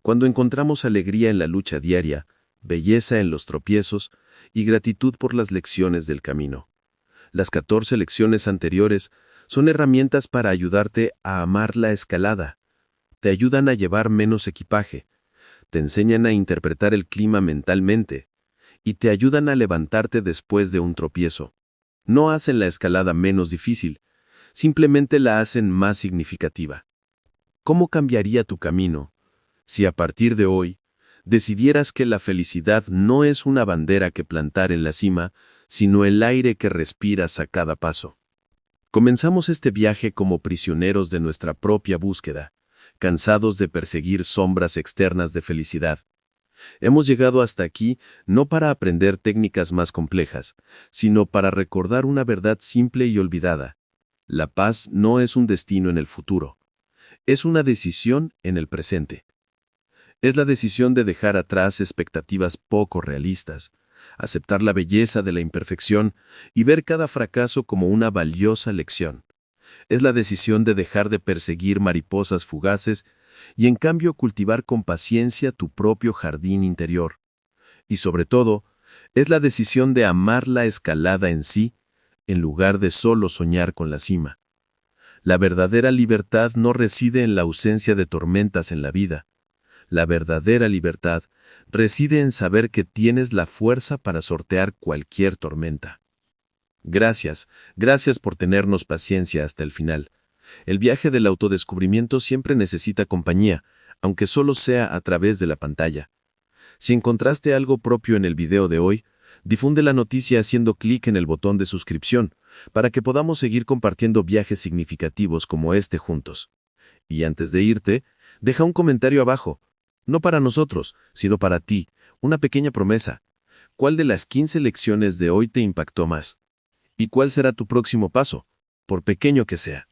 cuando encontramos alegría en la lucha diaria, belleza en los tropiezos y gratitud por las lecciones del camino. Las 14 lecciones anteriores son herramientas para ayudarte a amar la escalada. Te ayudan a llevar menos equipaje, te enseñan a interpretar el clima mentalmente y te ayudan a levantarte después de un tropiezo. No hacen la escalada menos difícil, simplemente la hacen más significativa. ¿Cómo cambiaría tu camino si a partir de hoy decidieras que la felicidad no es una bandera que plantar en la cima, sino el aire que respiras a cada paso? Comenzamos este viaje como prisioneros de nuestra propia búsqueda, cansados de perseguir sombras externas de felicidad. Hemos llegado hasta aquí no para aprender técnicas más complejas, sino para recordar una verdad simple y olvidada. La paz no es un destino en el futuro, es una decisión en el presente. Es la decisión de dejar atrás expectativas poco realistas, aceptar la belleza de la imperfección y ver cada fracaso como una valiosa lección. Es la decisión de dejar de perseguir mariposas fugaces y en cambio cultivar con paciencia tu propio jardín interior. Y sobre todo, es la decisión de amar la escalada en sí, en lugar de solo soñar con la cima. La verdadera libertad no reside en la ausencia de tormentas en la vida. La verdadera libertad reside en saber que tienes la fuerza para sortear cualquier tormenta. Gracias por tenernos paciencia hasta el final. El viaje del autodescubrimiento siempre necesita compañía, aunque solo sea a través de la pantalla. Si encontraste algo propio en el video de hoy, difunde la noticia haciendo clic en el botón de suscripción, para que podamos seguir compartiendo viajes significativos como este juntos. Y antes de irte, deja un comentario abajo. No para nosotros, sino para ti, una pequeña promesa. ¿Cuál de las 15 lecciones de hoy te impactó más? ¿Y cuál será tu próximo paso, por pequeño que sea?